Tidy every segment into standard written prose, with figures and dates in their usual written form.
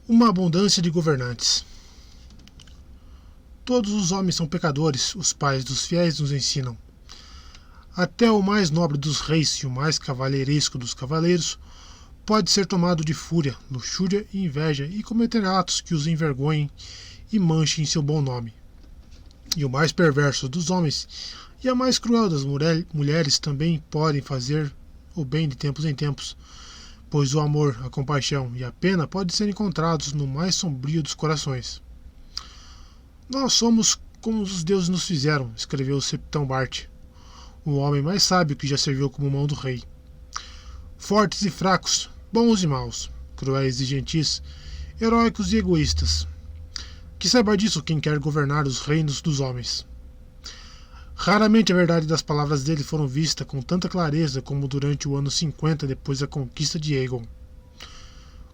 Uma abundância de governantes. Todos os homens são pecadores, os pais dos fiéis nos ensinam. Até o mais nobre dos reis e o mais cavalheiresco dos cavaleiros pode ser tomado de fúria, luxúria e inveja e cometer atos que os envergonhem e manchem seu bom nome. E o mais perverso dos homens e a mais cruel das mulheres também podem fazer o bem de tempos em tempos, pois o amor, a compaixão e a pena podem ser encontrados no mais sombrio dos corações. Nós somos como os deuses nos fizeram, escreveu Septão Bart, o homem mais sábio que já serviu como mão do rei. Fortes e fracos, bons e maus, cruéis e gentis, heróicos e egoístas. Que saiba disso quem quer governar os reinos dos homens. Raramente a verdade das palavras dele foram vista com tanta clareza como durante o ano 50 depois da conquista de Aegon.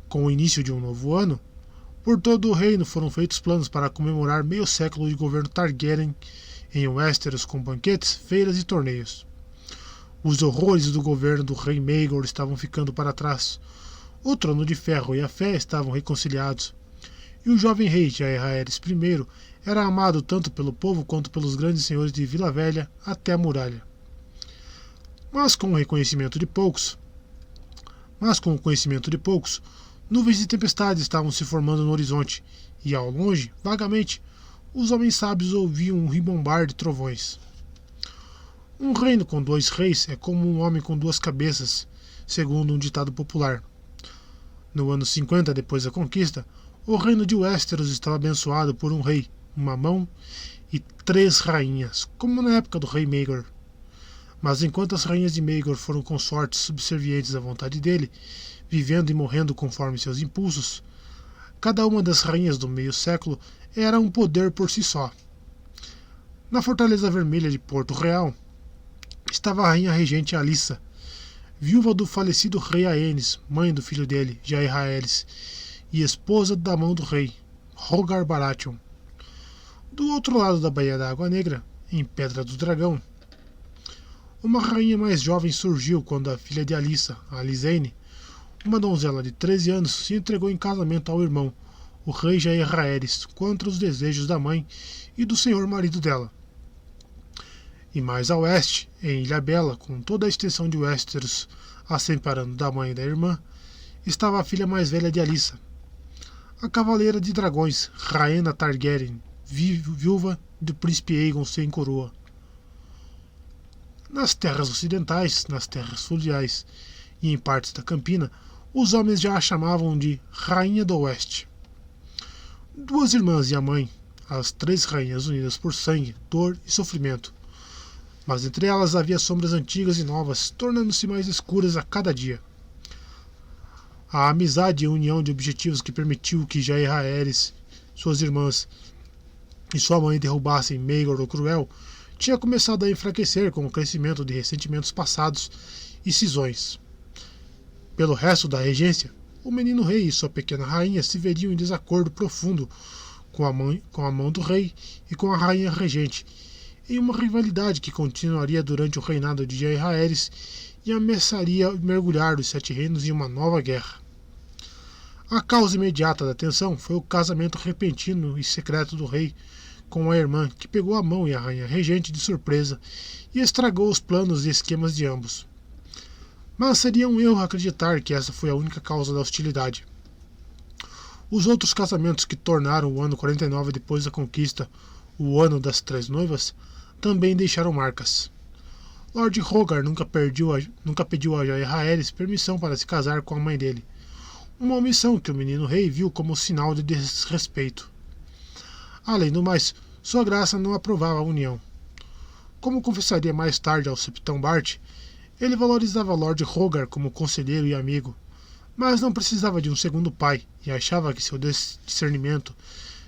Com o início de um novo ano, por todo o reino foram feitos planos para comemorar meio século de governo Targaryen em Westeros com banquetes, feiras e torneios. Os horrores do governo do rei Maegor estavam ficando para trás. O trono de ferro e a fé estavam reconciliados. E o jovem rei Jaehaerys I era amado tanto pelo povo quanto pelos grandes senhores de Vila Velha até a muralha. Mas com o conhecimento de poucos, nuvens de tempestade estavam se formando no horizonte, e ao longe, vagamente, os homens sábios ouviam um ribombar de trovões. Um reino com dois reis é como um homem com duas cabeças, segundo um ditado popular. No ano 50 depois da conquista, o reino de Westeros estava abençoado por um rei, uma mão e 3 rainhas, como na época do rei Maegor. Mas enquanto as rainhas de Maegor foram consortes subservientes à vontade dele, vivendo e morrendo conforme seus impulsos, cada uma das rainhas do meio século era um poder por si só. Na Fortaleza Vermelha de Porto Real estava a rainha regente Alyssa, viúva do falecido rei Aenys, mãe do filho dele, Jaehaerys, e esposa da mão do rei, Rhaegar Baratheon. Do outro lado da Baía da Água Negra, em Pedra do Dragão, uma rainha mais jovem surgiu quando a filha de Alyssa, Alysanne, uma donzela de 13 anos, se entregou em casamento ao irmão, o rei Jaehaerys, contra os desejos da mãe e do senhor marido dela. E mais a oeste, em Ilhabela, com toda a extensão de Westeros a separando da mãe e da irmã, estava a filha mais velha de Alyssa, a Cavaleira de Dragões, Rhaena Targaryen, viúva do príncipe Aegon sem coroa. Nas terras ocidentais, nas terras fluviais e em partes da Campina, os homens já a chamavam de Rainha do Oeste. 2 irmãs e a mãe, as 3 rainhas unidas por sangue, dor e sofrimento. Mas entre elas havia sombras antigas e novas, tornando-se mais escuras a cada dia. A amizade e união de objetivos que permitiu que Jaehaerys, suas irmãs e sua mãe derrubassem Maegor o Cruel tinha começado a enfraquecer com o crescimento de ressentimentos passados e cisões. Pelo resto da regência, o menino rei e sua pequena rainha se veriam em desacordo profundo com a mão do rei e com a rainha regente, em uma rivalidade que continuaria durante o reinado de Jaehaerys e ameaçaria mergulhar os 7 reinos em uma nova guerra. A causa imediata da tensão foi o casamento repentino e secreto do rei com a irmã, que pegou a mão e a rainha regente de surpresa e estragou os planos e esquemas de ambos. Mas seria um erro acreditar que essa foi a única causa da hostilidade. Os outros casamentos que tornaram o ano 49 depois da conquista o ano das 3 noivas também deixaram marcas. Lord Rhaegar nunca pediu a Jaehaerys permissão para se casar com a mãe dele, uma omissão que o menino rei viu como sinal de desrespeito. Além do mais, sua graça não aprovava a união. Como confessaria mais tarde ao Septão Bart, ele valorizava Lord Rhaegar como conselheiro e amigo, mas não precisava de um segundo pai e achava que seu discernimento,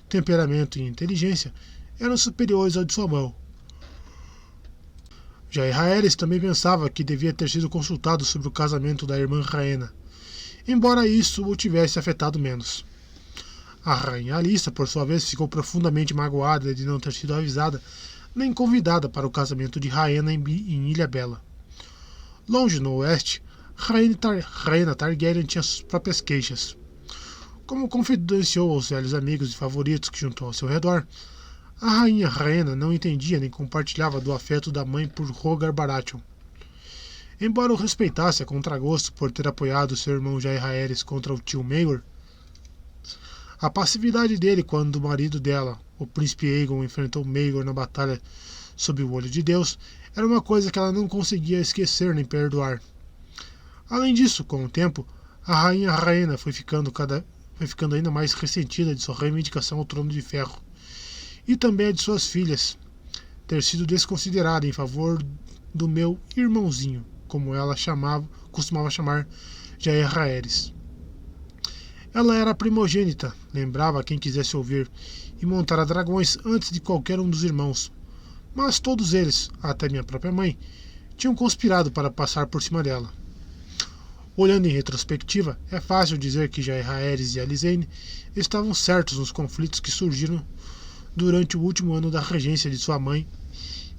temperamento e inteligência eram superiores ao de sua mão. Jaehaerys também pensava que devia ter sido consultado sobre o casamento da irmã Rhaena, embora isso o tivesse afetado menos. A rainha Alyssa, por sua vez, ficou profundamente magoada de não ter sido avisada nem convidada para o casamento de Rhaena em Ilhabela. Longe no oeste, Rhaena Targaryen tinha suas próprias queixas. Como confidenciou aos velhos amigos e favoritos que juntou ao seu redor, a rainha Rhaena não entendia nem compartilhava do afeto da mãe por Rhaegar Baratheon. Embora o respeitasse a contragosto por ter apoiado seu irmão Jair Rhaeris contra o tio Maegor, a passividade dele quando o marido dela, o príncipe Aegon, enfrentou Maegor na batalha sob o Olho de Deus, era uma coisa que ela não conseguia esquecer nem perdoar. Além disso, com o tempo, a rainha Rhaena foi ficando ainda mais ressentida de sua reivindicação ao trono de ferro, e também a de suas filhas ter sido desconsiderada em favor do meu irmãozinho, como ela costumava chamar Jair Rhaeris. Ela era a primogênita, lembrava quem quisesse ouvir, e montara dragões antes de qualquer um dos irmãos, mas todos eles, até minha própria mãe, tinham conspirado para passar por cima dela. Olhando em retrospectiva, é fácil dizer que Jair Rhaeris e Alysanne estavam certos nos conflitos que surgiram durante o último ano da regência de sua mãe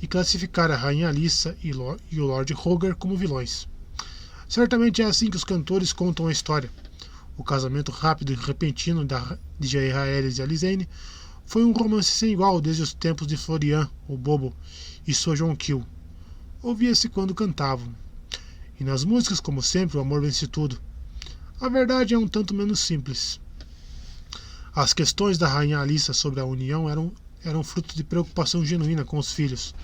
e classificar a rainha Alyssa e o Lord Rhaegar como vilões. Certamente é assim que os cantores contam a história. O casamento rápido e repentino de Jair Rhaeris e Alysanne foi um romance sem igual desde os tempos de Florian, o Bobo, e Sojon Kill. Ouvia-se quando cantavam. E nas músicas, como sempre, o amor vence tudo. A verdade é um tanto menos simples. As questões da rainha Alyssa sobre a união eram fruto de preocupação genuína com os filhos,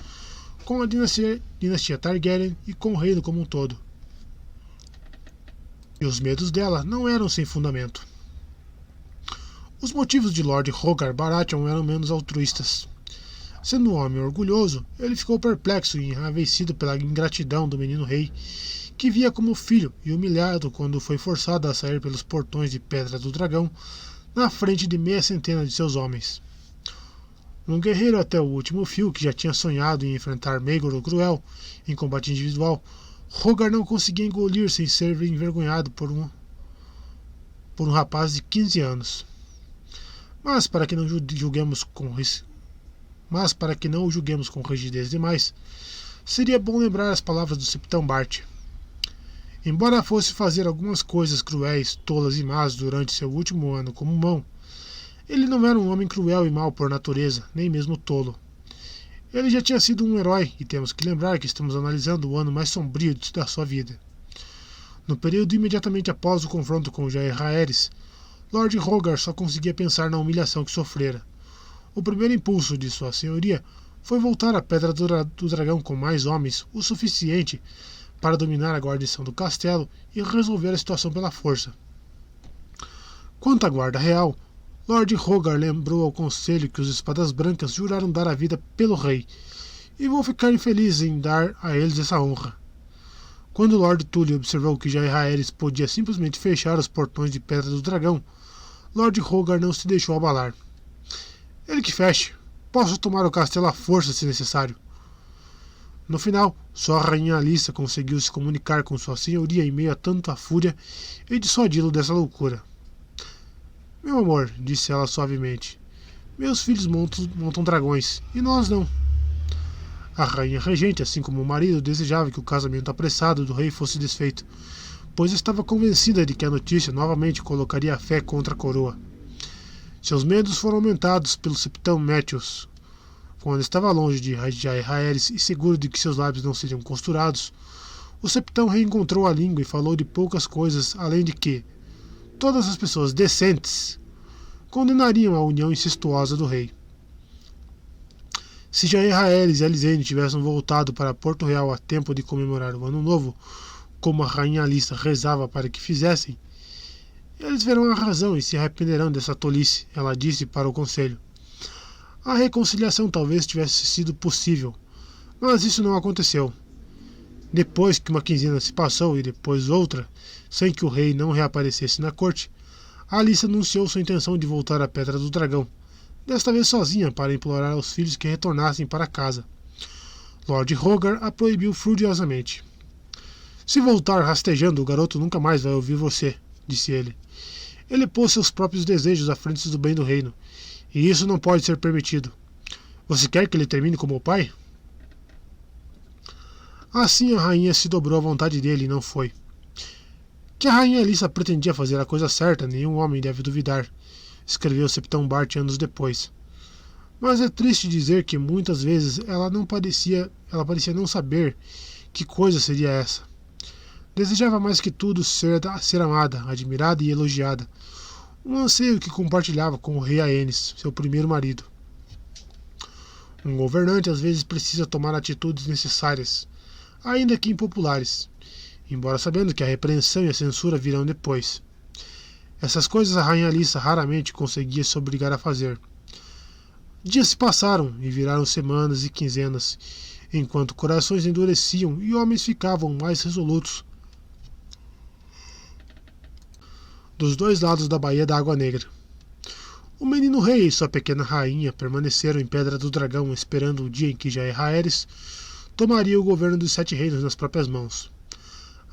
com a dinastia Targaryen e com o reino como um todo. E os medos dela não eram sem fundamento. Os motivos de Lord Rhaegar Baratheon eram menos altruístas. Sendo um homem orgulhoso, ele ficou perplexo e enraivecido pela ingratidão do menino rei, que via como filho e humilhado quando foi forçado a sair pelos portões de Pedra do Dragão na frente de meia centena de seus homens. Um guerreiro até o último fio, que já tinha sonhado em enfrentar Maegor o Cruel em combate individual, Rhaegar não conseguia engolir sem ser envergonhado por um rapaz de 15 anos. Mas para que não o julguemos com rigidez demais, seria bom lembrar as palavras do Septão Bart. Embora fosse fazer algumas coisas cruéis, tolas e más durante seu último ano como mão, ele não era um homem cruel e mau por natureza, nem mesmo tolo. Ele já tinha sido um herói, e temos que lembrar que estamos analisando o ano mais sombrio da sua vida. No período imediatamente após o confronto com Jair Rhaeris, Lord Rhaegar só conseguia pensar na humilhação que sofrera. O primeiro impulso de sua senhoria foi voltar à Pedra do Dragão com mais homens, o suficiente para dominar a guarnição do castelo e resolver a situação pela força. Quanto à guarda real, Lord Rhaegar lembrou ao conselho que os Espadas Brancas juraram dar a vida pelo rei, e vou ficar infeliz em dar a eles essa honra. Quando Lord Tully observou que Jair Rhaeris podia simplesmente fechar os portões de Pedra do Dragão, Lord Rhaegar não se deixou abalar. Ele que feche. Posso tomar o castelo à força se necessário. No final, só a rainha Alyssa conseguiu se comunicar com sua senhoria em meio a tanta fúria e dissuadi-lo dessa loucura. Meu amor, disse ela suavemente, meus filhos montam dragões, e nós não. A rainha regente, assim como o marido, desejava que o casamento apressado do rei fosse desfeito, pois estava convencida de que a notícia novamente colocaria a fé contra a coroa. Seus medos foram aumentados pelo Septão Matthews. Quando estava longe de Jair Rhaeris e seguro de que seus lábios não seriam costurados, o Septão reencontrou a língua e falou de poucas coisas, além de que todas as pessoas decentes condenariam a união incestuosa do rei. Se Jair Rhaeris e Alysanne tivessem voltado para Porto Real a tempo de comemorar o Ano Novo, como a rainha Alyssa rezava para que fizessem, eles verão a razão e se arrependerão dessa tolice, ela disse para o conselho. A reconciliação talvez tivesse sido possível, mas isso não aconteceu. Depois que uma quinzena se passou e depois outra, sem que o rei não reaparecesse na corte, Alyssa anunciou sua intenção de voltar à Pedra do Dragão, desta vez sozinha, para implorar aos filhos que retornassem para casa. Lord Rhaegar a proibiu furiosamente. Se voltar rastejando, o garoto nunca mais vai ouvir você, disse ele. Ele pôs seus próprios desejos à frente do bem do reino, e isso não pode ser permitido. Você quer que ele termine como o pai? Assim a rainha se dobrou à vontade dele e não foi. Que a rainha Alissa pretendia fazer a coisa certa, nenhum homem deve duvidar, escreveu Septão Bart anos depois. Mas é triste dizer que muitas vezes ela parecia não saber que coisa seria essa. Desejava mais que tudo ser amada, admirada e elogiada, um anseio que compartilhava com o rei Aenes, seu primeiro marido. Um governante às vezes precisa tomar atitudes necessárias, ainda que impopulares, embora sabendo que a repreensão e a censura virão depois. Essas coisas a rainha Alissa raramente conseguia se obrigar a fazer. Dias se passaram e viraram semanas e quinzenas, enquanto corações endureciam e homens ficavam mais resolutos dos dois lados da Baía da Água Negra. O menino rei e sua pequena rainha permaneceram em Pedra do Dragão esperando o dia em que Jaehaerys tomaria o governo dos Sete Reinos nas próprias mãos.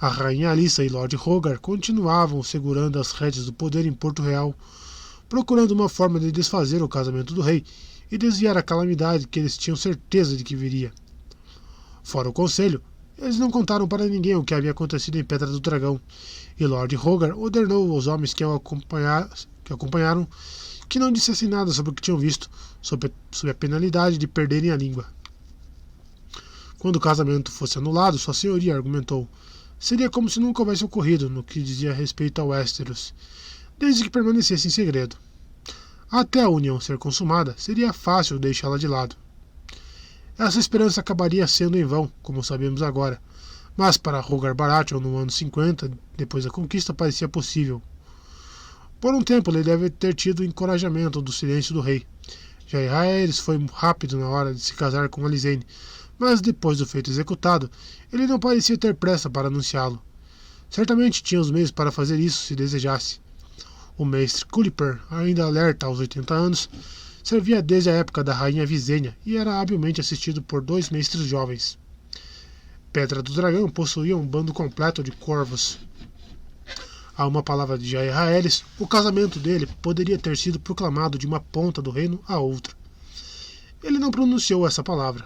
A rainha Alissa e Lord Rhaegar continuavam segurando as rédeas do poder em Porto Real, procurando uma forma de desfazer o casamento do rei e desviar a calamidade que eles tinham certeza de que viria. Fora o conselho, eles não contaram para ninguém o que havia acontecido em Pedra do Dragão, e Lord Rhaegar ordenou aos homens que acompanharam que não dissessem nada sobre o que tinham visto, sob a penalidade de perderem a língua. Quando o casamento fosse anulado, sua senhoria argumentou, seria como se nunca houvesse ocorrido no que dizia respeito a Westeros, desde que permanecesse em segredo. Até a união ser consumada, seria fácil deixá-la de lado. Essa esperança acabaria sendo em vão, como sabemos agora, mas para Rhaegar Baratheon no ano 50, depois da conquista, parecia possível. Por um tempo ele deve ter tido encorajamento do silêncio do rei. Jaehaerys foi rápido na hora de se casar com Alysanne, mas depois do feito executado, ele não parecia ter pressa para anunciá-lo. Certamente tinha os meios para fazer isso se desejasse. O mestre Culiper, ainda alerta aos 80 anos, servia desde a época da rainha Visenya e era habilmente assistido por 2 mestres jovens. Pedra do Dragão possuía um bando completo de corvos. A uma palavra de Jaehaerys, o casamento dele poderia ter sido proclamado de uma ponta do reino à outra. Ele não pronunciou essa palavra.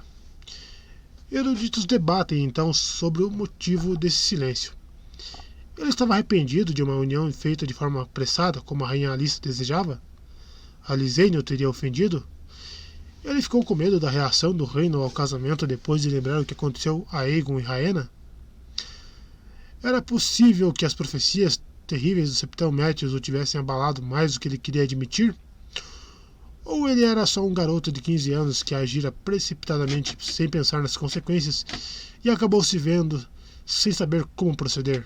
Eruditos debatem então sobre o motivo desse silêncio. Ele estava arrependido de uma união feita de forma apressada, como a rainha Alissa desejava? Alysanne o teria ofendido? Ele ficou com medo da reação do reino ao casamento depois de lembrar o que aconteceu a Aegon e Rhaena? Era possível que as profecias terríveis do Septão Matthews o tivessem abalado mais do que ele queria admitir? Ou ele era só um garoto de 15 anos que agira precipitadamente sem pensar nas consequências e acabou se vendo sem saber como proceder?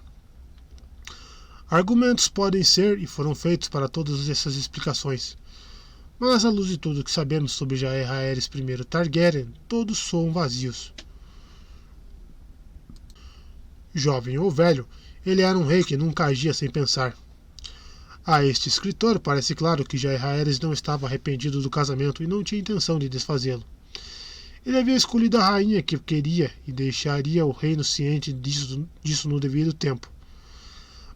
Argumentos podem ser e foram feitos para todas essas explicações, mas à luz de tudo que sabemos sobre Jaehaerys I Targaryen, todos soam vazios. Jovem ou velho, ele era um rei que nunca agia sem pensar. A este escritor parece claro que Jaehaerys não estava arrependido do casamento e não tinha intenção de desfazê-lo. Ele havia escolhido a rainha que queria e deixaria o reino ciente disso no devido tempo.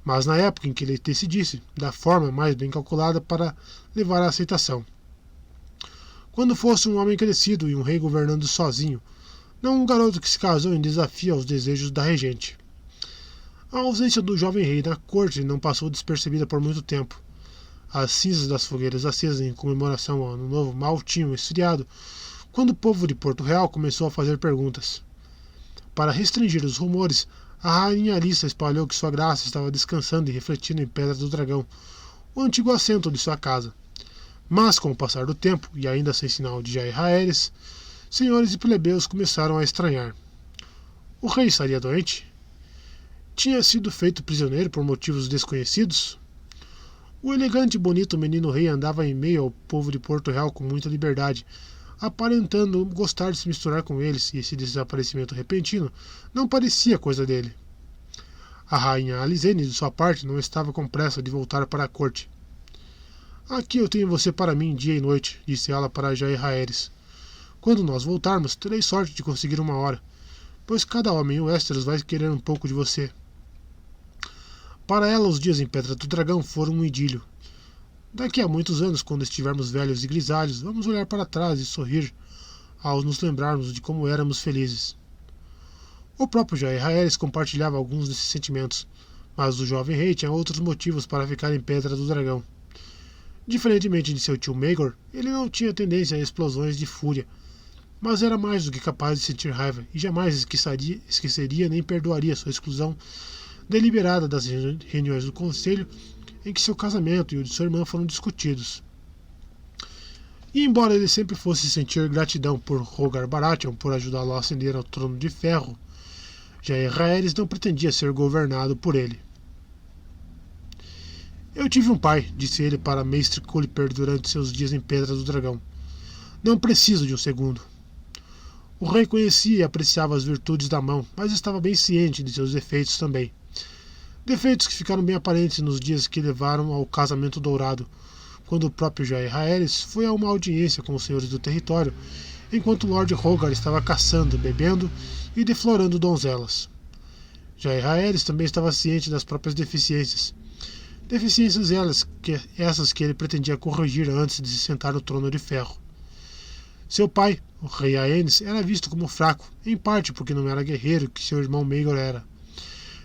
Mas na época em que ele decidisse, da forma mais bem calculada para levar à aceitação. Quando fosse um homem crescido e um rei governando sozinho, não um garoto que se casou em desafio aos desejos da regente. A ausência do jovem rei na corte não passou despercebida por muito tempo. As cinzas das fogueiras acesas em comemoração ao Ano Novo mal tinham esfriado, quando o povo de Porto Real começou a fazer perguntas. Para restringir os rumores, a rainha Alissa espalhou que sua graça estava descansando e refletindo em Pedra do Dragão, o antigo assento de sua casa. Mas, com o passar do tempo, e ainda sem sinal de Jaehaerys, senhores e plebeus começaram a estranhar. O rei estaria doente? Tinha sido feito prisioneiro por motivos desconhecidos? O elegante e bonito menino rei andava em meio ao povo de Porto Real com muita liberdade, aparentando gostar de se misturar com eles, e esse desaparecimento repentino não parecia coisa dele. A rainha Alysanne, de sua parte, não estava com pressa de voltar para a corte. Aqui eu tenho você para mim dia e noite, disse ela para Jaehaerys. Quando nós voltarmos, terei sorte de conseguir uma hora, pois cada homem em Westeros vai querer um pouco de você. Para ela, os dias em Pedra do Dragão foram um idílio. Daqui a muitos anos, quando estivermos velhos e grisalhos, vamos olhar para trás e sorrir ao nos lembrarmos de como éramos felizes. O próprio Jaehaerys compartilhava alguns desses sentimentos, Mas o jovem rei tinha outros motivos para ficar em Pedra do Dragão. Diferentemente de seu tio Maegor, ele não tinha tendência a explosões de fúria, mas era mais do que capaz de sentir raiva e jamais esqueceria nem perdoaria sua exclusão deliberada das reuniões do conselho em que seu casamento e o de sua irmã foram discutidos. E embora ele sempre fosse sentir gratidão por Rhaegar Baratheon por ajudá-lo a ascender ao trono de ferro, Jair Rhaeris não pretendia ser governado por ele. Eu tive um pai, disse ele para Mestre Culiper durante seus dias em Pedra do Dragão. Não preciso de um segundo. O rei conhecia e apreciava as virtudes da mão, mas estava bem ciente de seus defeitos também. Defeitos que ficaram bem aparentes nos dias que levaram ao casamento dourado, quando o próprio Jair Rhaeris foi a uma audiência com os senhores do território, enquanto Lord Rhaegar estava caçando, bebendo e deflorando donzelas. Jair Rhaeris também estava ciente das próprias deficiências. Deficiências essas que ele pretendia corrigir antes de se sentar no trono de ferro. Seu pai, o rei Aenys, era visto como fraco, em parte porque não era guerreiro que seu irmão Maegor era.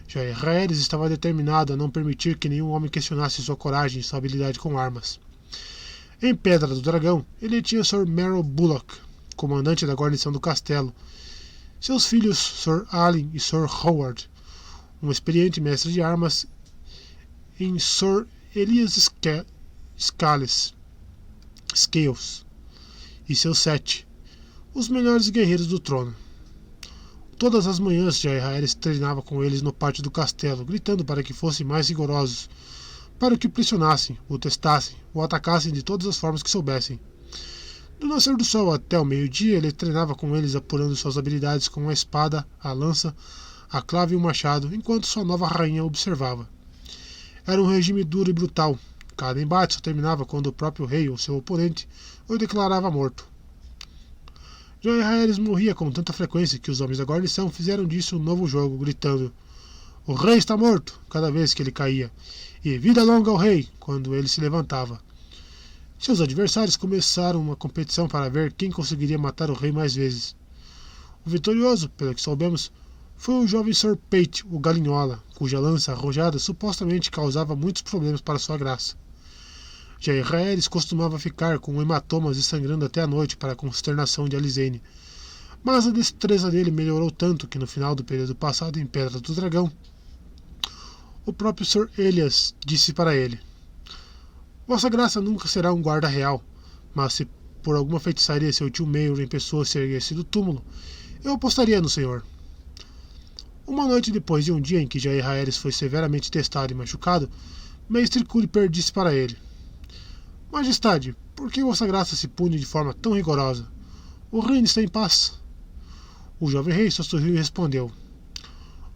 Jair Rhaeris estava determinado a não permitir que nenhum homem questionasse sua coragem e sua habilidade com armas. Em Pedra do Dragão, ele tinha Sir Merrill Bullock, comandante da guarnição do castelo, seus filhos Sir Alyn e Sir Howard, um experiente mestre de armas, em Sir Elias Scales e seus 7, os melhores guerreiros do trono. Todas as manhãs Jair Rhaeris treinava com eles no pátio do castelo, gritando para que fossem mais rigorosos, para que o pressionassem, o testassem, o atacassem de todas as formas que soubessem. Do nascer do sol até o meio-dia, ele treinava com eles apurando suas habilidades com a espada, a lança, a clava e o machado, enquanto sua nova rainha observava. Era um regime duro e brutal. Cada embate só terminava quando o próprio rei ou seu oponente o declarava morto. Jair Rhaeris morria com tanta frequência que os homens da guarnição fizeram disso um novo jogo, gritando: "O rei está morto!" cada vez que ele caía, e "Vida longa ao rei!" quando ele se levantava. Seus adversários começaram uma competição para ver quem conseguiria matar o rei mais vezes. O vitorioso, pelo que soubemos, foi o jovem Sir Pate, o Galinhola, cuja lança arrojada supostamente causava muitos problemas para sua graça. Jair Rhaeris costumava ficar com hematomas e sangrando até a noite para a consternação de Alysanne, mas a destreza dele melhorou tanto que no final do período passado em Pedra do Dragão, o próprio Sir Elias disse para ele: "Vossa Graça nunca será um guarda real, mas se por alguma feitiçaria seu tio Maegor em pessoa se erguesse do túmulo, eu apostaria no senhor." Uma noite depois de um dia em que Jair Rhaeris foi severamente testado e machucado, Mestre Culiper disse para ele: "Majestade, por que Vossa Graça se pune de forma tão rigorosa? O reino está em paz." O jovem rei só sorriu e respondeu: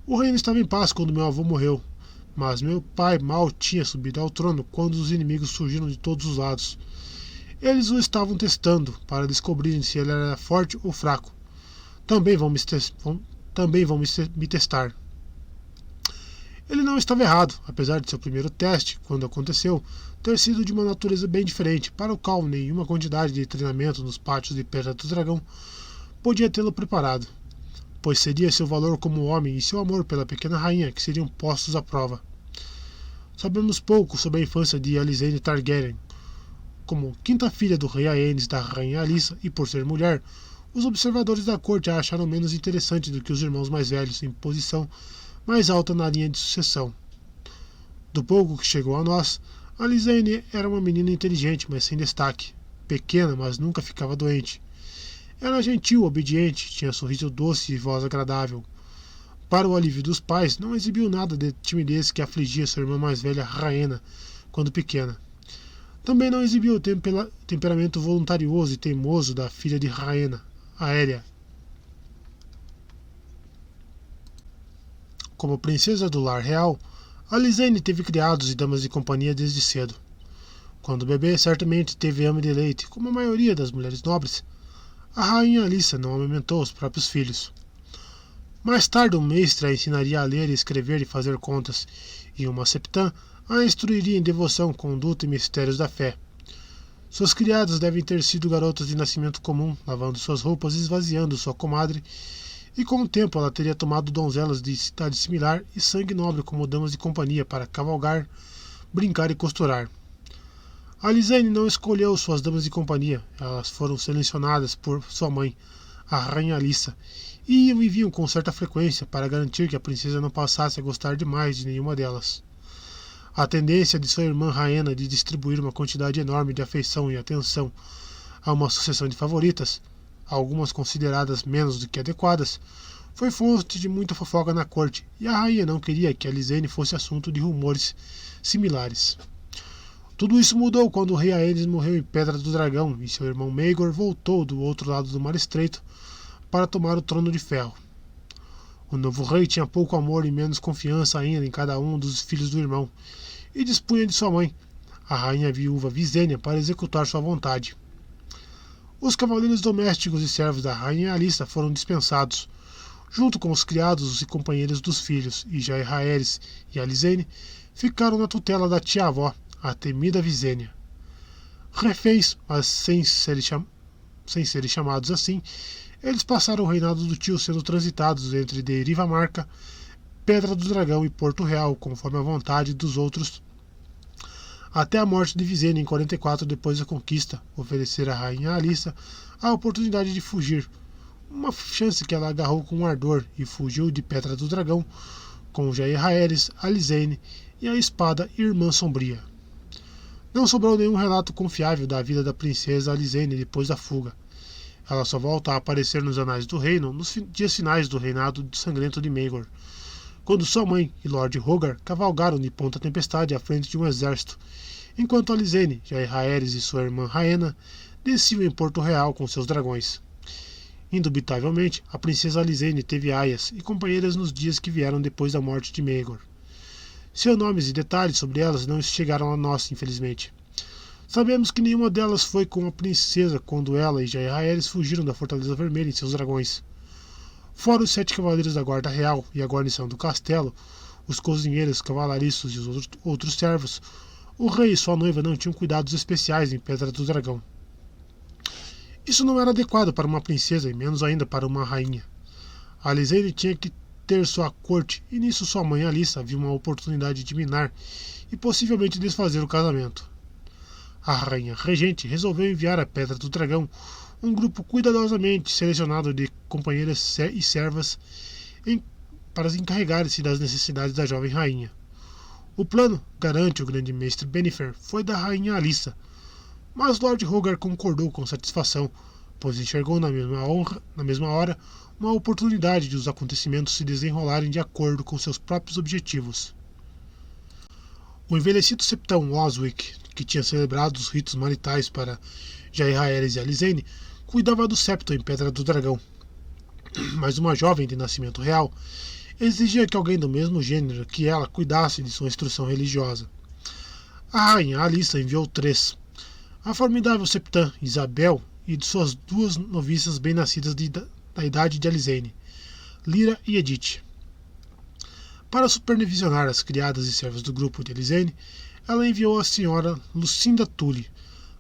"O reino estava em paz quando meu avô morreu, mas meu pai mal tinha subido ao trono quando os inimigos surgiram de todos os lados. Eles o estavam testando para descobrirem se ele era forte ou fraco. Também vão me testar." Ele não estava errado, apesar de seu primeiro teste, quando aconteceu, ter sido de uma natureza bem diferente, para o qual nenhuma quantidade de treinamento nos pátios de Pedra do Dragão podia tê-lo preparado, pois seria seu valor como homem e seu amor pela pequena rainha que seriam postos à prova. Sabemos pouco sobre a infância de Alysanne Targaryen. Como quinta filha do rei Aenys da rainha Alyssa e por ser mulher, os observadores da corte a acharam menos interessante do que os irmãos mais velhos em posição mais alta na linha de sucessão. Do pouco que chegou a nós, Alysanne era uma menina inteligente, mas sem destaque, pequena, mas nunca ficava doente. Era gentil, obediente, tinha sorriso doce e voz agradável. Para o alívio dos pais, não exibiu nada de timidez que afligia sua irmã mais velha, Rhaena, quando pequena. Também não exibiu o temperamento voluntarioso e teimoso da filha de Rhaena, Aérea. Como princesa do lar real, Alysanne teve criados e damas de companhia desde cedo. Quando bebê, certamente teve ama de leite, como a maioria das mulheres nobres. A rainha Alyssa não amamentou os próprios filhos. Mais tarde, um mestre a ensinaria a ler e escrever e fazer contas, e uma septã a instruiria em devoção, conduta e mistérios da fé. Suas criadas devem ter sido garotas de nascimento comum, lavando suas roupas e esvaziando sua comadre e com o tempo ela teria tomado donzelas de idade similar e sangue nobre como damas de companhia para cavalgar, brincar e costurar. A Lisane não escolheu suas damas de companhia, elas foram selecionadas por sua mãe, a Rainha Alissa, e iam e vinham com certa frequência para garantir que a princesa não passasse a gostar demais de nenhuma delas. A tendência de sua irmã Rhaena de distribuir uma quantidade enorme de afeição e atenção a uma sucessão de favoritas, algumas consideradas menos do que adequadas, foi fonte de muita fofoca na corte, e a rainha não queria que a Lisane fosse assunto de rumores similares. Tudo isso mudou quando o rei Aenys morreu em Pedra do Dragão e seu irmão Maegor voltou do outro lado do Mar Estreito para tomar o Trono de Ferro. O novo rei tinha pouco amor e menos confiança ainda em cada um dos filhos do irmão, e dispunha de sua mãe, a rainha viúva Visenya, para executar sua vontade. Os cavaleiros domésticos e servos da rainha Alissa foram dispensados, junto com os criados e companheiros dos filhos, e Jaehaerys e Alysanne ficaram na tutela da tia-avó, a temida Visenya. Reféns, mas sem serem chamados assim, eles passaram o reinado do tio sendo transitados entre Deriva Marca, Pedra do Dragão e Porto Real, conforme a vontade dos outros, até a morte de Visenya em 44 depois da conquista, oferecer à rainha Alissa a oportunidade de fugir, uma chance que ela agarrou com ardor e fugiu de Pedra do Dragão com Jaehaerys, Alysanne e a espada Irmã Sombria. Não sobrou nenhum relato confiável da vida da princesa Alysanne depois da fuga. Ela só volta a aparecer nos anais do reino nos dias finais do reinado sangrento de Maegor, quando sua mãe e Lord Rhaegar cavalgaram de Ponta Tempestade à frente de um exército, enquanto Alysanne, Jaehaerys e sua irmã Rhaena desciam em Porto Real com seus dragões. Indubitavelmente, a princesa Alysanne teve aias e companheiras nos dias que vieram depois da morte de Maegor. Seus nomes e detalhes sobre elas não chegaram a nós, infelizmente. Sabemos que nenhuma delas foi com a princesa quando ela e Jaehaerys fugiram da Fortaleza Vermelha em seus dragões. Fora os 7 cavaleiros da Guarda Real e a guarnição do castelo, os cozinheiros, cavalariços e os outros servos, o rei e sua noiva não tinham cuidados especiais em Pedra do Dragão. Isso não era adequado para uma princesa e menos ainda para uma rainha. A Alysanne tinha que ter sua corte e nisso sua mãe Alissa viu uma oportunidade de minar e possivelmente desfazer o casamento. A rainha regente resolveu enviar a Pedra do Dragão um grupo cuidadosamente selecionado de companheiras e servas para encarregar-se das necessidades da jovem rainha. O plano, garante o grande mestre Bennifer, foi da rainha Alissa, mas Lord Rhaegar concordou com satisfação, pois enxergou na mesma hora uma oportunidade de os acontecimentos se desenrolarem de acordo com seus próprios objetivos. O envelhecido septão Oswick, que tinha celebrado os ritos maritais para Jaehaerys e Alysanne, cuidava do septo em Pedra do Dragão. Mas uma jovem de nascimento real exigia que alguém do mesmo gênero que ela cuidasse de sua instrução religiosa. A rainha Alissa enviou 3. A formidável septã Isabel e de suas 2 noviças bem-nascidas da idade de Alysanne, Lyra e Edith. Para supervisionar as criadas e servas do grupo de Alysanne, ela enviou a senhora Lucinda Tully,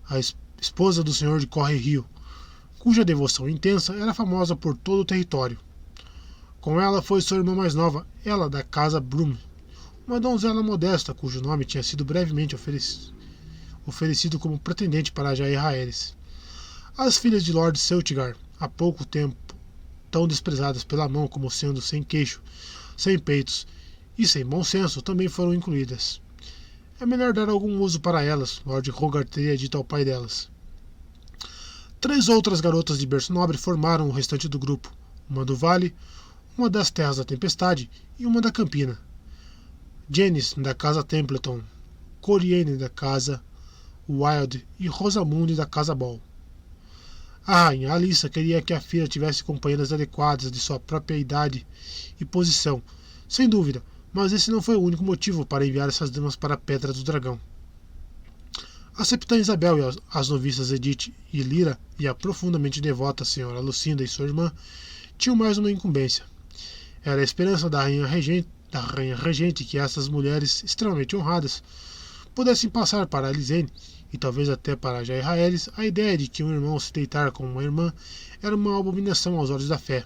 a esposa do senhor de Corre Rio, cuja devoção intensa era famosa por todo o território. Com ela foi sua irmã mais nova, ela da casa Bloom, uma donzela modesta cujo nome tinha sido brevemente oferecido como pretendente para Jaehaerys. As filhas de Lord Celtigar, há pouco tempo tão desprezadas pela mão como sendo sem queixo, sem peitos e sem bom senso, também foram incluídas. É melhor dar algum uso para elas, Lord Rhaegar teria dito ao pai delas. 3 outras garotas de berço nobre formaram o restante do grupo, uma do Vale, uma das Terras da Tempestade e uma da Campina. Janice, da casa Templeton, Coriane, da casa Wild e Rosamunde, da casa Ball. A rainha Alissa queria que a filha tivesse companheiras adequadas de sua própria idade e posição, sem dúvida, mas esse não foi o único motivo para enviar essas damas para a Pedra do Dragão. A septã Isabel e as noviças Edith e Lyra e a profundamente devota senhora Lucinda e sua irmã tinham mais uma incumbência. Era a esperança da rainha regente que essas mulheres extremamente honradas pudessem passar para Alysanne e talvez até para Jaehaerys a ideia de que um irmão se deitar com uma irmã era uma abominação aos olhos da fé.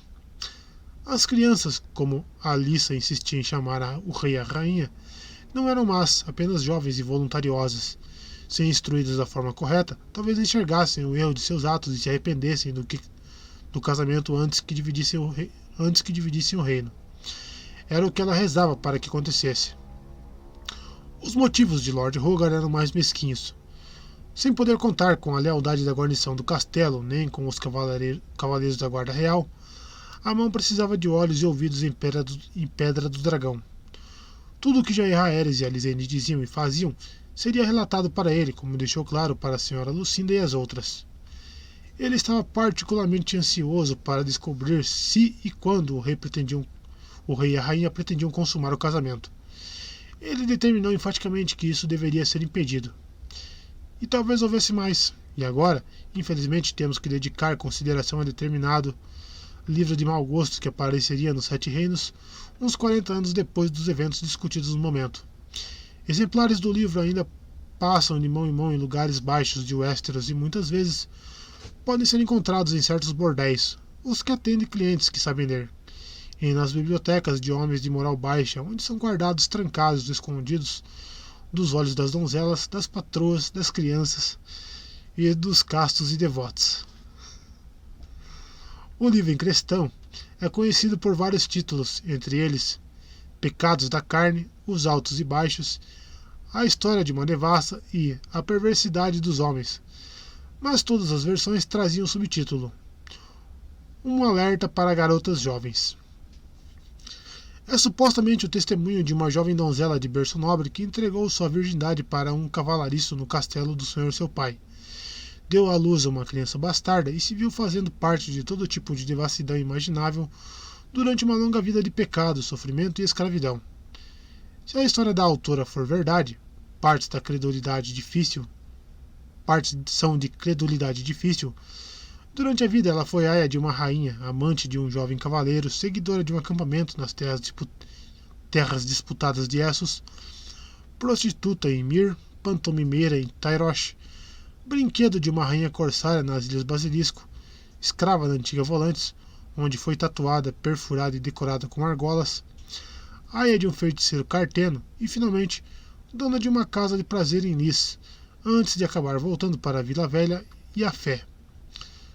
As crianças, como Alissa insistia em chamar o rei e a rainha, não eram más, apenas jovens e voluntariosas. Se instruídas da forma correta, talvez enxergassem o erro de seus atos e se arrependessem do casamento antes que dividissem o reino. Era o que ela rezava para que acontecesse. Os motivos de Lord Hogar eram mais mesquinhos. Sem poder contar com a lealdade da guarnição do castelo, nem com os cavaleiros da Guarda Real, a mão precisava de olhos e ouvidos em pedra do dragão. Tudo o que Jair Aerys e Alysanne diziam e faziam seria relatado para ele, como deixou claro para a senhora Lucinda e as outras. Ele estava particularmente ansioso para descobrir se e quando o rei e a rainha pretendiam consumar o casamento. Ele determinou enfaticamente que isso deveria ser impedido. E talvez houvesse mais. E agora, infelizmente, temos que dedicar consideração a determinado livro de mau gosto que apareceria nos Sete Reinos uns 40 anos depois dos eventos discutidos no momento. Exemplares do livro ainda passam de mão em mão em lugares baixos de Westeros e muitas vezes podem ser encontrados em certos bordéis, os que atendem clientes que sabem ler, e nas bibliotecas de homens de moral baixa, onde são guardados trancados, escondidos dos olhos das donzelas, das patroas, das crianças e dos castos e devotos. O livro em questão é conhecido por vários títulos, entre eles Pecados da Carne, Os Altos e Baixos, A História de uma Devassa e A Perversidade dos Homens, mas todas as versões traziam o subtítulo Um Alerta para Garotas Jovens. É supostamente o testemunho de uma jovem donzela de berço nobre que entregou sua virgindade para um cavalariço no castelo do senhor seu pai. Deu à luz a uma criança bastarda e se viu fazendo parte de todo tipo de devassidão imaginável durante uma longa vida de pecado, sofrimento e escravidão. Se a história da autora for verdade, partes são de credulidade difícil. Durante a vida ela foi aia de uma rainha, amante de um jovem cavaleiro, seguidora de um acampamento nas terras disputadas de Essos, prostituta em Mir, pantomimeira em Tyrosh, brinquedo de uma rainha corsária nas Ilhas Basilisco, escrava da antiga Volantes, onde foi tatuada, perfurada e decorada com argolas, aia de um feiticeiro carteno e, finalmente, dona de uma casa de prazer em Nis, antes de acabar voltando para a Vila Velha e a Fé.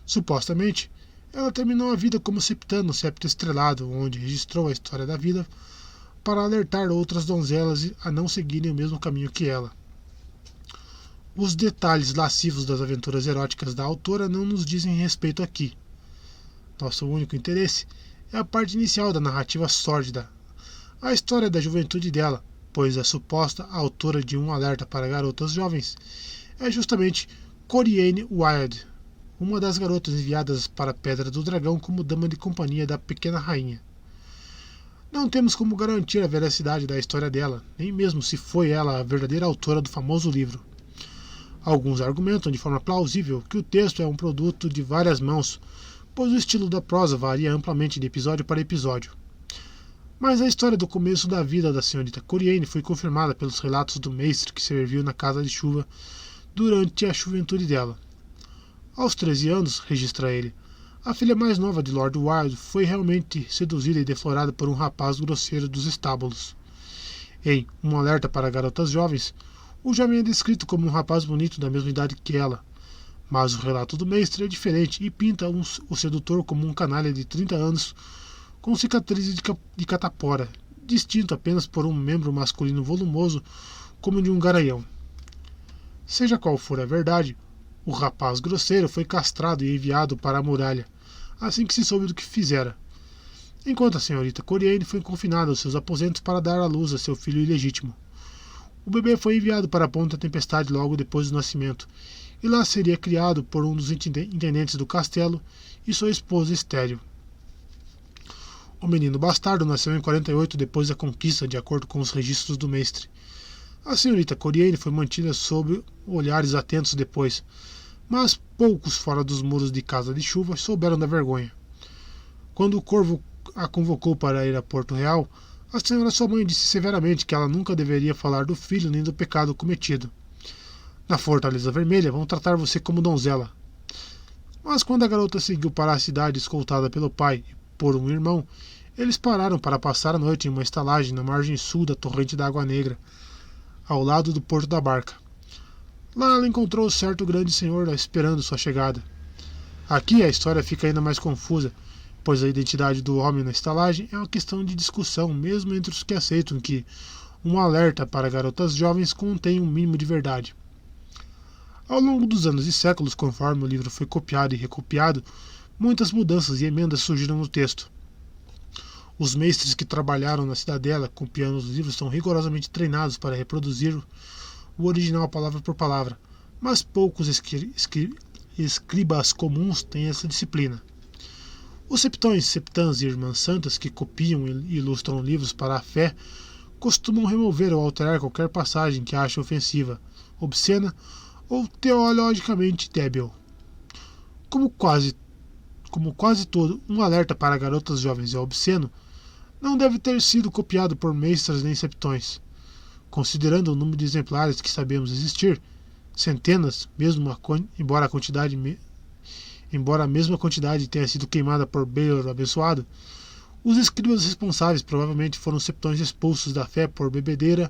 Supostamente, ela terminou a vida como septã no Septo Estrelado, onde registrou a história da vida para alertar outras donzelas a não seguirem o mesmo caminho que ela. Os detalhes lascivos das aventuras eróticas da autora não nos dizem respeito aqui. Nosso único interesse é a parte inicial da narrativa sórdida, a história da juventude dela, pois a suposta autora de Um Alerta para Garotas Jovens é justamente Coriane Wilde, uma das garotas enviadas para a Pedra do Dragão como dama de companhia da pequena rainha. Não temos como garantir a veracidade da história dela, nem mesmo se foi ela a verdadeira autora do famoso livro. Alguns argumentam de forma plausível que o texto é um produto de várias mãos, pois o estilo da prosa varia amplamente de episódio para episódio. Mas a história do começo da vida da senhorita Coriane foi confirmada pelos relatos do mestre que serviu na Casa de Chuva durante a juventude dela. Aos 13 anos, registra ele, a filha mais nova de Lord Wilde foi realmente seduzida e deflorada por um rapaz grosseiro dos estábulos. Em Um Alerta para Garotas Jovens, o jovem é descrito como um rapaz bonito da mesma idade que ela, mas o relato do mestre é diferente e pinta o sedutor como um canalha de 30 anos com cicatrizes de catapora, distinto apenas por um membro masculino volumoso como de um garanhão. Seja qual for a verdade, o rapaz grosseiro foi castrado e enviado para a muralha, assim que se soube do que fizera, enquanto a senhorita Coriane foi confinada aos seus aposentos para dar à luz a seu filho ilegítimo. O bebê foi enviado para a Ponta Tempestade logo depois do nascimento, e lá seria criado por um dos intendentes do castelo e sua esposa estéril. O menino bastardo nasceu em 48 depois da conquista, de acordo com os registros do mestre. A senhorita Coriane foi mantida sob olhares atentos depois, mas poucos fora dos muros de Casa de Chuva souberam da vergonha. Quando o Corvo a convocou para ir a Porto Real, a senhora sua mãe disse severamente que ela nunca deveria falar do filho nem do pecado cometido. Na Fortaleza Vermelha vão tratar você como donzela. Mas quando a garota seguiu para a cidade escoltada pelo pai e por um irmão, Eles pararam para passar a noite em uma estalagem na margem sul da torrente da Água Negra, ao lado do porto da barca. Lá ela encontrou certo grande senhor esperando sua chegada. Aqui a história fica ainda mais confusa, pois a identidade do homem na estalagem é uma questão de discussão, mesmo entre os que aceitam que um alerta para garotas jovens contém um mínimo de verdade. Ao longo dos anos e séculos, conforme o livro foi copiado e recopiado, muitas mudanças e emendas surgiram no texto. Os mestres que trabalharam na cidadela copiando os livros são rigorosamente treinados para reproduzir o original palavra por palavra, mas poucos escribas comuns têm essa disciplina. Os septões, septãs e irmãs santas que copiam e ilustram livros para a fé costumam remover ou alterar qualquer passagem que achem ofensiva, obscena ou teologicamente débil. Como quase todo um alerta para garotas jovens é obsceno, não deve ter sido copiado por mestras nem septões. Considerando o número de exemplares que sabemos existir, centenas, embora a mesma quantidade tenha sido queimada por Baylor abençoado, os escribas responsáveis provavelmente foram septões expulsos da fé por bebedeira,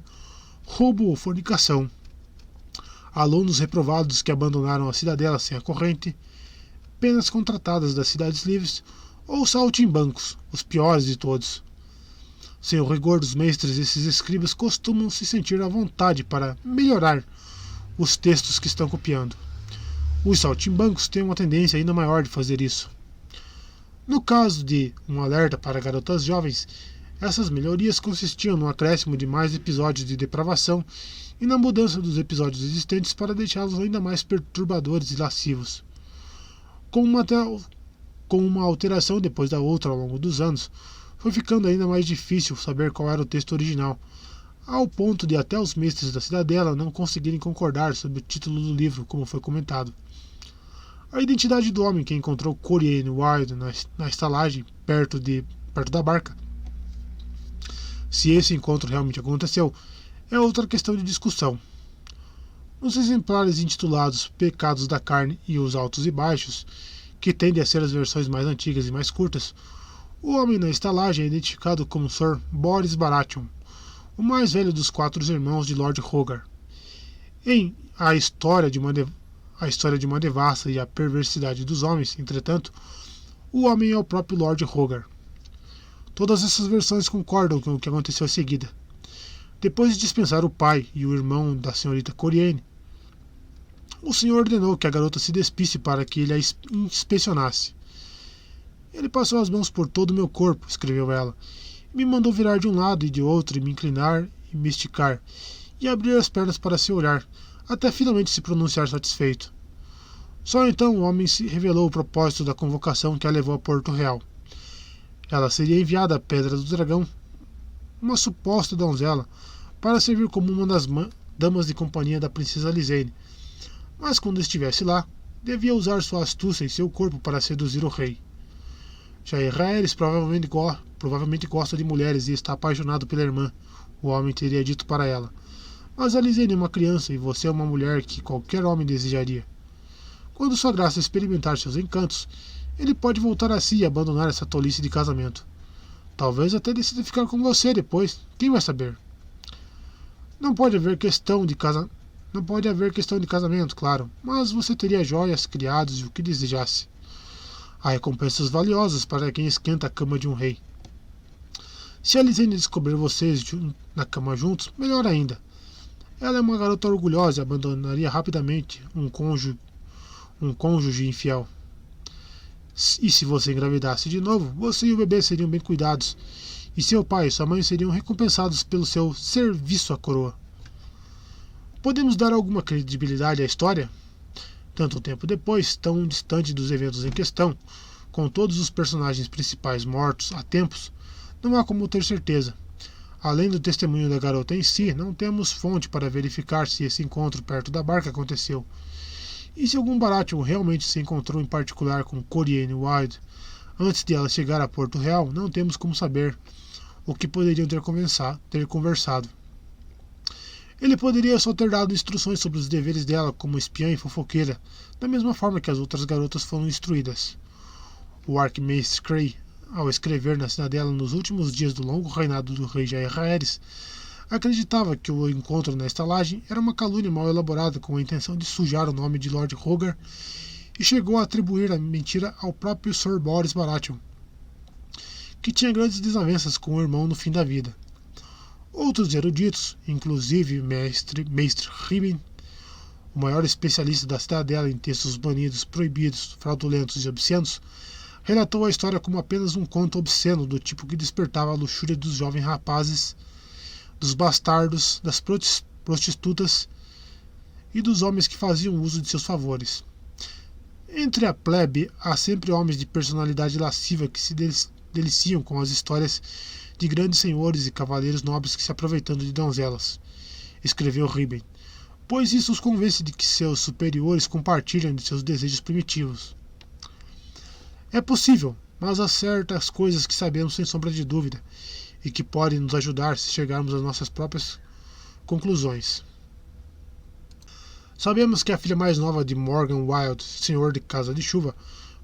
roubo ou fornicação, alunos reprovados que abandonaram a cidadela sem a corrente, penas contratadas das cidades livres ou saltimbancos, os piores de todos. Sem o rigor dos mestres, esses escribas costumam se sentir à vontade para melhorar os textos que estão copiando. Os saltimbancos têm uma tendência ainda maior de fazer isso. No caso de um alerta para garotas jovens, essas melhorias consistiam no acréscimo de mais episódios de depravação e na mudança dos episódios existentes para deixá-los ainda mais perturbadores e lascivos. Com uma alteração depois da outra ao longo dos anos, foi ficando ainda mais difícil saber qual era o texto original, ao ponto de até os mestres da cidadela não conseguirem concordar sobre o título do livro, como foi comentado. A identidade do homem que encontrou Corien Wilde na estalagem perto da barca, se esse encontro realmente aconteceu, é outra questão de discussão. Nos exemplares intitulados Pecados da Carne e os Altos e Baixos, que tendem a ser as versões mais antigas e mais curtas, o homem na estalagem é identificado como Sir Boris Baratheon, o mais velho dos 4 irmãos de Lord Rogar. Em A História de uma Devassa e a Perversidade dos Homens, entretanto, o homem é o próprio Lord Rogar. Todas essas versões concordam com o que aconteceu a seguida. Depois de dispensar o pai e o irmão da senhorita Coriene, o senhor ordenou que a garota se despisse para que ele a inspecionasse. Ele passou as mãos por todo o meu corpo, escreveu ela, e me mandou virar de um lado e de outro e me inclinar e me esticar, e abrir as pernas para se olhar, até finalmente se pronunciar satisfeito. Só então o homem se revelou o propósito da convocação que a levou a Porto Real. Ela seria enviada à Pedra do Dragão, uma suposta donzela, para servir como uma das damas de companhia da princesa Lisane, mas quando estivesse lá, devia usar sua astúcia e seu corpo para seduzir o rei. Jaehaerys provavelmente gosta de mulheres e está apaixonado pela irmã, o homem teria dito para ela. Mas a Lisane é uma criança e você é uma mulher que qualquer homem desejaria. Quando sua graça experimentar seus encantos, ele pode voltar a si e abandonar essa tolice de casamento. Talvez até decida ficar com você depois, quem vai saber? Não pode haver questão de casamento, claro, mas você teria joias, criados e o que desejasse. Há recompensas valiosas para quem esquenta a cama de um rei. Se a Lisane descobrir vocês na cama juntos, melhor ainda. Ela é uma garota orgulhosa e abandonaria rapidamente um cônjuge infiel. E se você engravidasse de novo, você e o bebê seriam bem cuidados, e seu pai e sua mãe seriam recompensados pelo seu serviço à coroa. Podemos dar alguma credibilidade à história? Tanto tempo depois, tão distante dos eventos em questão, com todos os personagens principais mortos há tempos, não há como ter certeza. Além do testemunho da garota em si, não temos fonte para verificar se esse encontro perto da barca aconteceu. E se algum Baratheon realmente se encontrou em particular com Coriene Wilde antes de ela chegar a Porto Real, não temos como saber o que poderiam ter conversado. Ele poderia só ter dado instruções sobre os deveres dela como espiã e fofoqueira, da mesma forma que as outras garotas foram instruídas. O Arquimestre Cray ao escrever na cidadela nos últimos dias do longo reinado do rei Jaehaerys, acreditava que o encontro na estalagem era uma calúnia mal elaborada com a intenção de sujar o nome de Lord Rhaegar e chegou a atribuir a mentira ao próprio Sir Boris Baratheon, que tinha grandes desavenças com o irmão no fim da vida. Outros eruditos, inclusive Mestre Riben, o maior especialista da cidadela em textos banidos, proibidos, fraudulentos e obscenos, relatou a história como apenas um conto obsceno do tipo que despertava a luxúria dos jovens rapazes, dos bastardos, das prostitutas e dos homens que faziam uso de seus favores. Entre a plebe há sempre homens de personalidade lasciva que se deliciam com as histórias de grandes senhores e cavaleiros nobres que se aproveitando de donzelas, escreveu Riben, pois isso os convence de que seus superiores compartilham de seus desejos primitivos. É possível, mas há certas coisas que sabemos sem sombra de dúvida e que podem nos ajudar se chegarmos às nossas próprias conclusões. Sabemos que a filha mais nova de Morgan Wild, senhor de Casa de Chuva,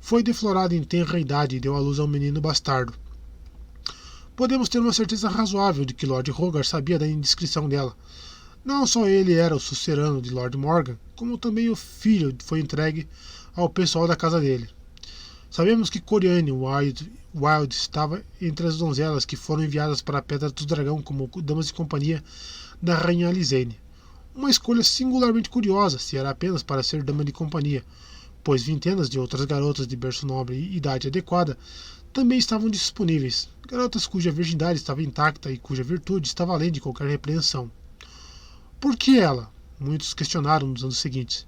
foi deflorada em tenra idade e deu à luz a um menino bastardo. Podemos ter uma certeza razoável de que Lord Rhaegar sabia da indiscrição dela. Não só ele era o sucerano de Lord Morgan, como também o filho foi entregue ao pessoal da casa dele. Sabemos que Corianne Wild estava entre as donzelas que foram enviadas para a Pedra do Dragão como damas de companhia da Rainha Alysanne. Uma escolha singularmente curiosa, se era apenas para ser dama de companhia, pois vintenas de outras garotas de berço nobre e idade adequada também estavam disponíveis, garotas cuja virgindade estava intacta e cuja virtude estava além de qualquer repreensão. Por que ela? Muitos questionaram nos anos seguintes.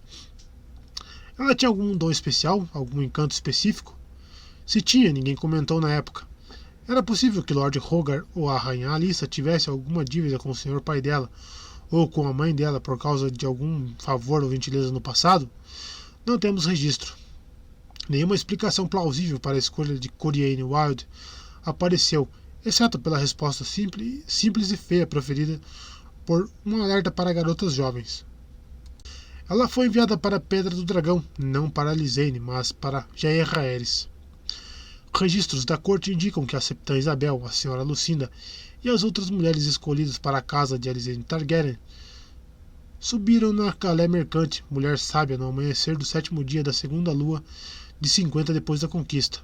Ela tinha algum dom especial, algum encanto específico? Se tinha, ninguém comentou na época. Era possível que Lord Rhaegar ou a Rainha Alyssa tivesse alguma dívida com o senhor pai dela, ou com a mãe dela por causa de algum favor ou gentileza no passado? Não temos registro. Nenhuma explicação plausível para a escolha de Corianne Wild apareceu, exceto pela resposta simples e feia proferida por um alerta para garotas jovens. Ela foi enviada para a Pedra do Dragão, não para Alysanne, mas para Jaehaerys. Registros da corte indicam que a Septã Isabel, a Senhora Lucinda e as outras mulheres escolhidas para a casa de Alysanne Targaryen subiram na Galé Mercante, mulher sábia, no amanhecer do 7º dia da segunda lua de 50 depois da conquista,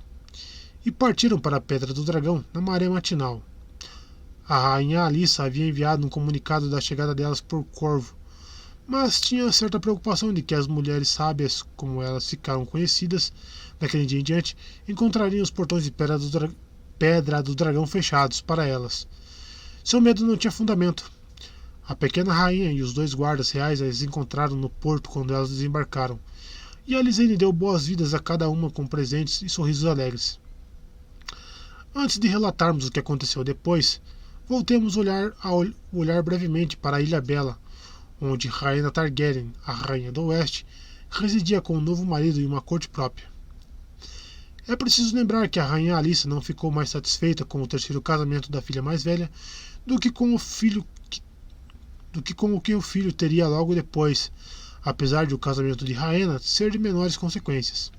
e partiram para a Pedra do Dragão na maré matinal. A Rainha Alyssa havia enviado um comunicado da chegada delas por corvo, mas tinha certa preocupação de que as mulheres sábias, como elas ficaram conhecidas daquele dia em diante, encontrariam os portões de Pedra do Dragão fechados para elas. Seu medo não tinha fundamento. A pequena rainha e os 2 guardas reais as encontraram no porto quando elas desembarcaram, e Alysanne deu boas-vindas a cada uma com presentes e sorrisos alegres. Antes de relatarmos o que aconteceu depois, voltemos a olhar brevemente para a Ilha Bela, onde Rhaena Targaryen, a Rainha do Oeste, residia com um novo marido e uma corte própria. É preciso lembrar que a Rainha Alyssa não ficou mais satisfeita com o terceiro casamento da filha mais velha do que com o que o filho teria logo depois, apesar de o casamento de Rhaena ser de menores consequências.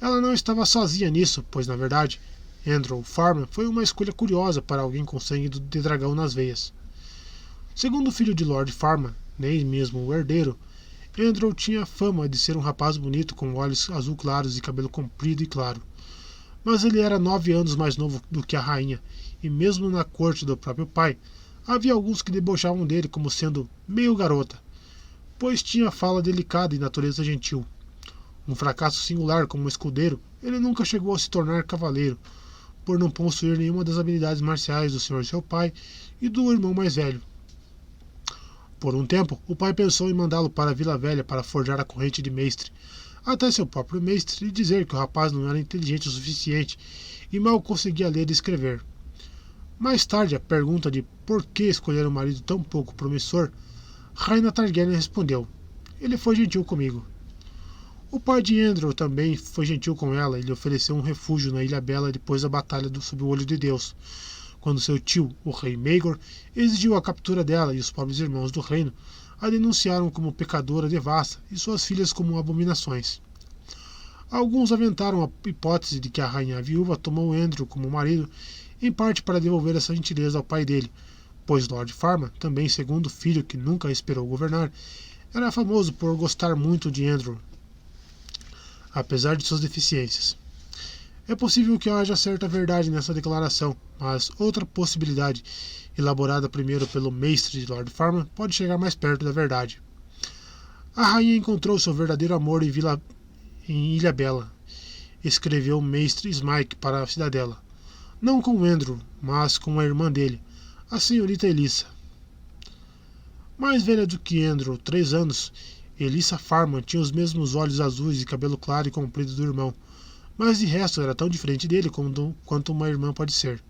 Ela não estava sozinha nisso, pois na verdade, Andrew Farman foi uma escolha curiosa para alguém com sangue de dragão nas veias. Segundo o filho de Lord Farman, nem mesmo o herdeiro, Andrew tinha fama de ser um rapaz bonito com olhos azul claros e cabelo comprido e claro. Mas ele era 9 anos mais novo do que a rainha, e mesmo na corte do próprio pai, havia alguns que debochavam dele como sendo meio garota, pois tinha fala delicada e natureza gentil. Um fracasso singular como escudeiro, ele nunca chegou a se tornar cavaleiro, por não possuir nenhuma das habilidades marciais do senhor seu pai e do irmão mais velho. Por um tempo, o pai pensou em mandá-lo para a Vila Velha para forjar a corrente de mestre, até seu próprio mestre lhe dizer que o rapaz não era inteligente o suficiente e mal conseguia ler e escrever. Mais tarde, a pergunta de por que escolher um marido tão pouco promissor, Rhaena Targaryen respondeu: ele foi gentil comigo. O pai de Andrew também foi gentil com ela e lhe ofereceu um refúgio na Ilha Bela depois da batalha sob o Olho de Deus, quando seu tio, o rei Maegor, exigiu a captura dela e os pobres irmãos do reino a denunciaram como pecadora devassa e suas filhas como abominações. Alguns aventaram a hipótese de que a rainha viúva tomou Andrew como marido, em parte para devolver essa gentileza ao pai dele, pois Lord Farman, também segundo filho que nunca esperou governar, era famoso por gostar muito de Andrew, apesar de suas deficiências. É possível que haja certa verdade nessa declaração, mas outra possibilidade, elaborada primeiro pelo mestre de Lord Farman, pode chegar mais perto da verdade. A rainha encontrou seu verdadeiro amor em Ilha Bela, escreveu o mestre Smike para a cidadela. Não com Andrew, mas com a irmã dele, a senhorita Elissa. Mais velha do que Andrew, 3 anos, Elissa Farman tinha os mesmos olhos azuis e cabelo claro e comprido do irmão, mas de resto era tão diferente dele quanto uma irmã pode ser.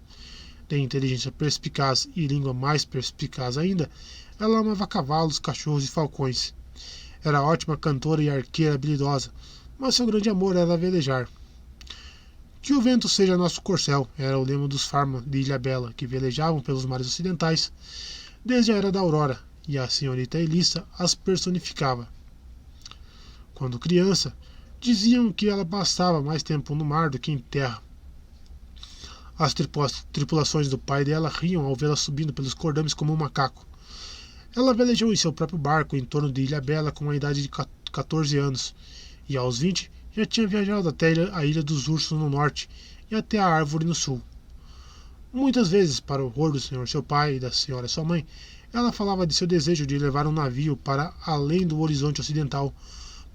De inteligência perspicaz e língua mais perspicaz ainda, ela amava cavalos, cachorros e falcões. Era ótima cantora e arqueira habilidosa, mas seu grande amor era velejar. Que o vento seja nosso corcel, era o lema dos Farman de Ilha Bela, que velejavam pelos mares ocidentais desde a Era da Aurora, e a senhorita Elissa as personificava. Quando criança, diziam que ela passava mais tempo no mar do que em terra. As tripulações do pai dela riam ao vê-la subindo pelos cordames como um macaco. Ela velejou em seu próprio barco em torno de Ilha Bela com a idade de 14 anos, e aos 20 já tinha viajado até a Ilha dos Ursos no norte e até a Árvore no sul. Muitas vezes, para o horror do senhor seu pai e da senhora sua mãe, ela falava de seu desejo de levar um navio para além do horizonte ocidental,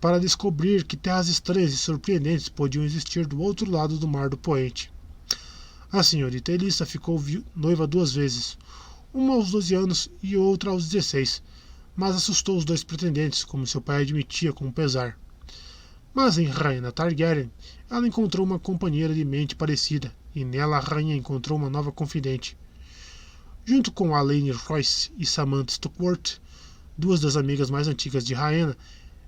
para descobrir que terras estranhas e surpreendentes podiam existir do outro lado do Mar do Poente. A senhorita Elissa ficou noiva 2 vezes, uma aos 12 anos e outra aos 16, mas assustou os 2 pretendentes, como seu pai admitia com pesar. Mas em Rhaena Targaryen, ela encontrou uma companheira de mente parecida, e nela a rainha encontrou uma nova confidente. Junto com Alayne Royce e Samantha Stockworth, 2 das amigas mais antigas de Rhaena,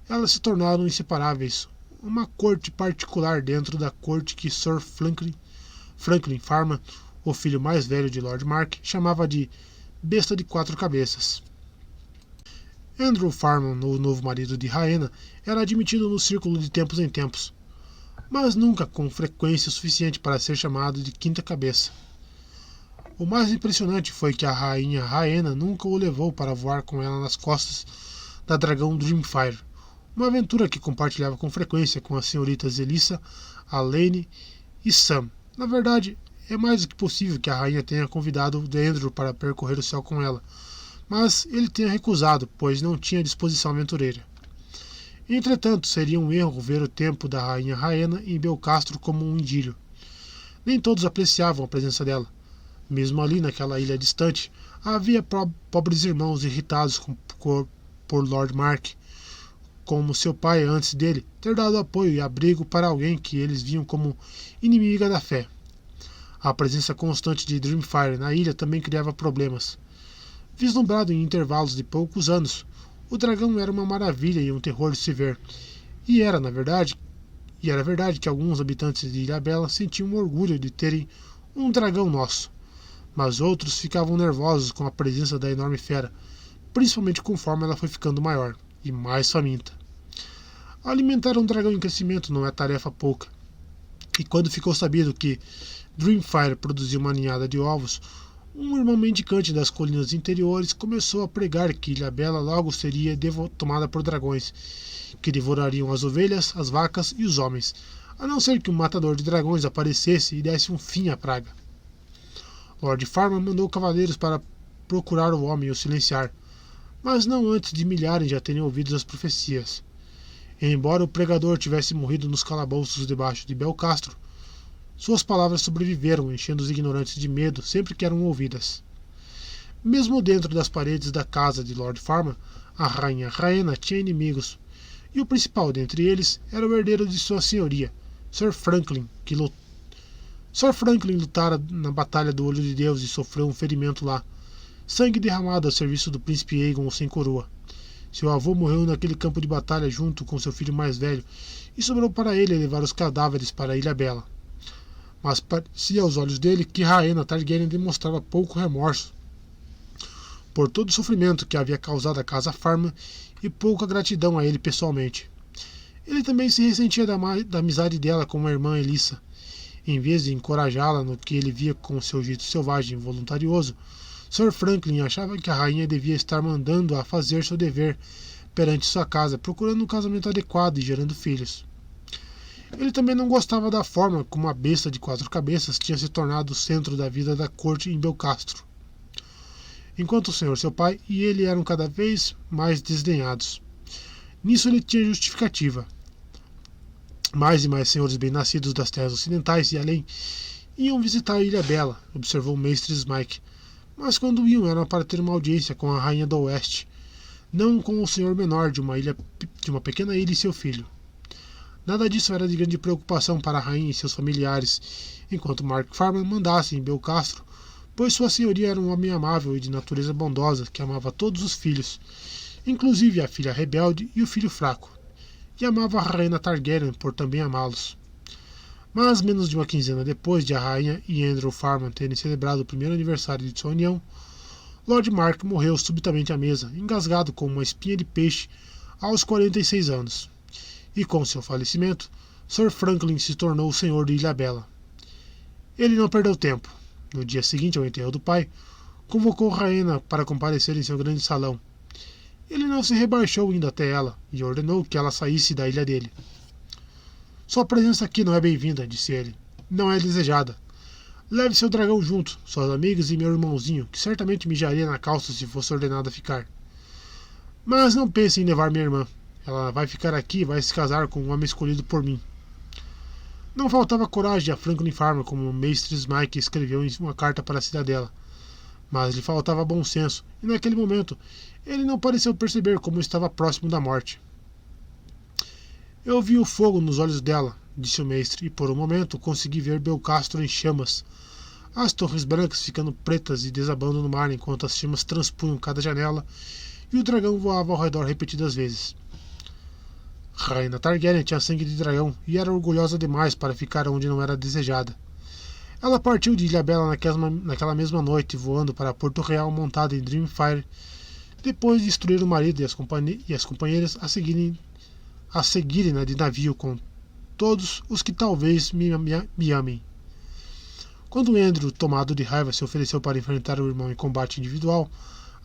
elas se tornaram inseparáveis, uma corte particular dentro da corte que Sir Franklin Farman, o filho mais velho de Lord Mark, chamava de Besta de 4 Cabeças. Andrew Farman, o novo marido de Rhaena, era admitido no círculo de tempos em tempos, mas nunca com frequência suficiente para ser chamado de Quinta Cabeça. O mais impressionante foi que a rainha Rhaena nunca o levou para voar com ela nas costas da dragão Dreamfire, uma aventura que compartilhava com frequência com as senhoritas Elissa, Alayne e Sam. Na verdade, é mais do que possível que a rainha tenha convidado Andrew para percorrer o céu com ela, mas ele tenha recusado, pois não tinha disposição aventureira. Entretanto, seria um erro ver o tempo da rainha Rhaena em Belcastro como um idílio. Nem todos apreciavam a presença dela. Mesmo ali naquela ilha distante, havia pobres irmãos irritados por Lord Mark, como seu pai antes dele ter dado apoio e abrigo para alguém que eles viam como inimiga da fé. A presença constante de Dreamfire na ilha também criava problemas. Vislumbrado em intervalos de poucos anos, o dragão era uma maravilha e um terror de se ver, e era verdade que alguns habitantes de Ilha Bela sentiam orgulho de terem um dragão nosso, mas outros ficavam nervosos com a presença da enorme fera, principalmente conforme ela foi ficando maior e mais faminta. Alimentar um dragão em crescimento não é tarefa pouca, e quando ficou sabido que Dreamfire produzia uma ninhada de ovos, um irmão mendicante das colinas interiores começou a pregar que Ilha Bela logo seria tomada por dragões, que devorariam as ovelhas, as vacas e os homens, a não ser que um matador de dragões aparecesse e desse um fim à praga. Lord Farman mandou cavaleiros para procurar o homem e o silenciar, mas não antes de milhares já terem ouvido as profecias. Embora o pregador tivesse morrido nos calabouços debaixo de Belcastro, suas palavras sobreviveram, enchendo os ignorantes de medo sempre que eram ouvidas. Mesmo dentro das paredes da casa de Lord Farman, a rainha Rhaena tinha inimigos, e o principal dentre eles era o herdeiro de sua senhoria, Sir Franklin lutara na Batalha do Olho de Deus e sofreu um ferimento lá, sangue derramado a serviço do príncipe Aegon sem coroa. Seu avô morreu naquele campo de batalha junto com seu filho mais velho, e sobrou para ele levar os cadáveres para a Ilha Bela. Mas parecia aos olhos dele que Rhaena Targaryen demonstrava pouco remorso por todo o sofrimento que havia causado a casa Farman e pouca gratidão a ele pessoalmente. Ele também se ressentia da amizade dela com a irmã Elissa. Em vez de encorajá-la no que ele via com seu jeito selvagem e voluntarioso, Sir Franklin achava que a rainha devia estar mandando-a fazer seu dever perante sua casa, procurando um casamento adequado e gerando filhos. Ele também não gostava da forma como a besta de 4 cabeças tinha se tornado o centro da vida da corte em Belcastro, enquanto o senhor seu pai e ele eram cada vez mais desdenhados. Nisso ele tinha justificativa. Mais e mais senhores bem-nascidos das terras ocidentais e além iam visitar a Ilha Bela, observou o mestre Smike, mas quando iam era para ter uma audiência com a rainha do Oeste, não com o senhor menor de uma pequena ilha e seu filho. Nada disso era de grande preocupação para a rainha e seus familiares, enquanto Mark Farman mandasse em Belcastro, pois sua senhoria era um homem amável e de natureza bondosa que amava todos os filhos, inclusive a filha rebelde e o filho fraco, e amava a rainha Targaryen por também amá-los. Mas menos de uma quinzena depois de a rainha e Andrew Farman terem celebrado o primeiro aniversário de sua união, Lord Mark morreu subitamente à mesa, engasgado com uma espinha de peixe aos 46 anos. E com seu falecimento, Sir Franklin se tornou o senhor de Ilha Bela. Ele não perdeu tempo. No dia seguinte ao enterro do pai, convocou Raena para comparecer em seu grande salão. Ele não se rebaixou indo até ela e ordenou que ela saísse da ilha dele. Sua presença aqui não é bem-vinda, disse ele. Não é desejada. Leve seu dragão junto, suas amigas e meu irmãozinho, que certamente mijaria na calça se fosse ordenado a ficar. Mas não pense em levar minha irmã. Ela vai ficar aqui e vai se casar com um homem escolhido por mim. Não faltava coragem a Franklin Farmer, como o mestre Smike escreveu em uma carta para a cidadela. Mas lhe faltava bom senso, e naquele momento ele não pareceu perceber como estava próximo da morte. Eu vi o fogo nos olhos dela, disse o mestre, e por um momento consegui ver Belcastro em chamas, as torres brancas ficando pretas e desabando no mar enquanto as chamas transpunham cada janela e o dragão voava ao redor repetidas vezes. Rainha Targaryen tinha sangue de dragão e era orgulhosa demais para ficar onde não era desejada. Ela partiu de Ilha Bela naquela mesma noite, voando para Porto Real montada em Dreamfire, depois de instruir o marido e as companheiras a seguirem de navio com todos os que talvez me amem. Quando Andrew, tomado de raiva, se ofereceu para enfrentar o irmão em combate individual,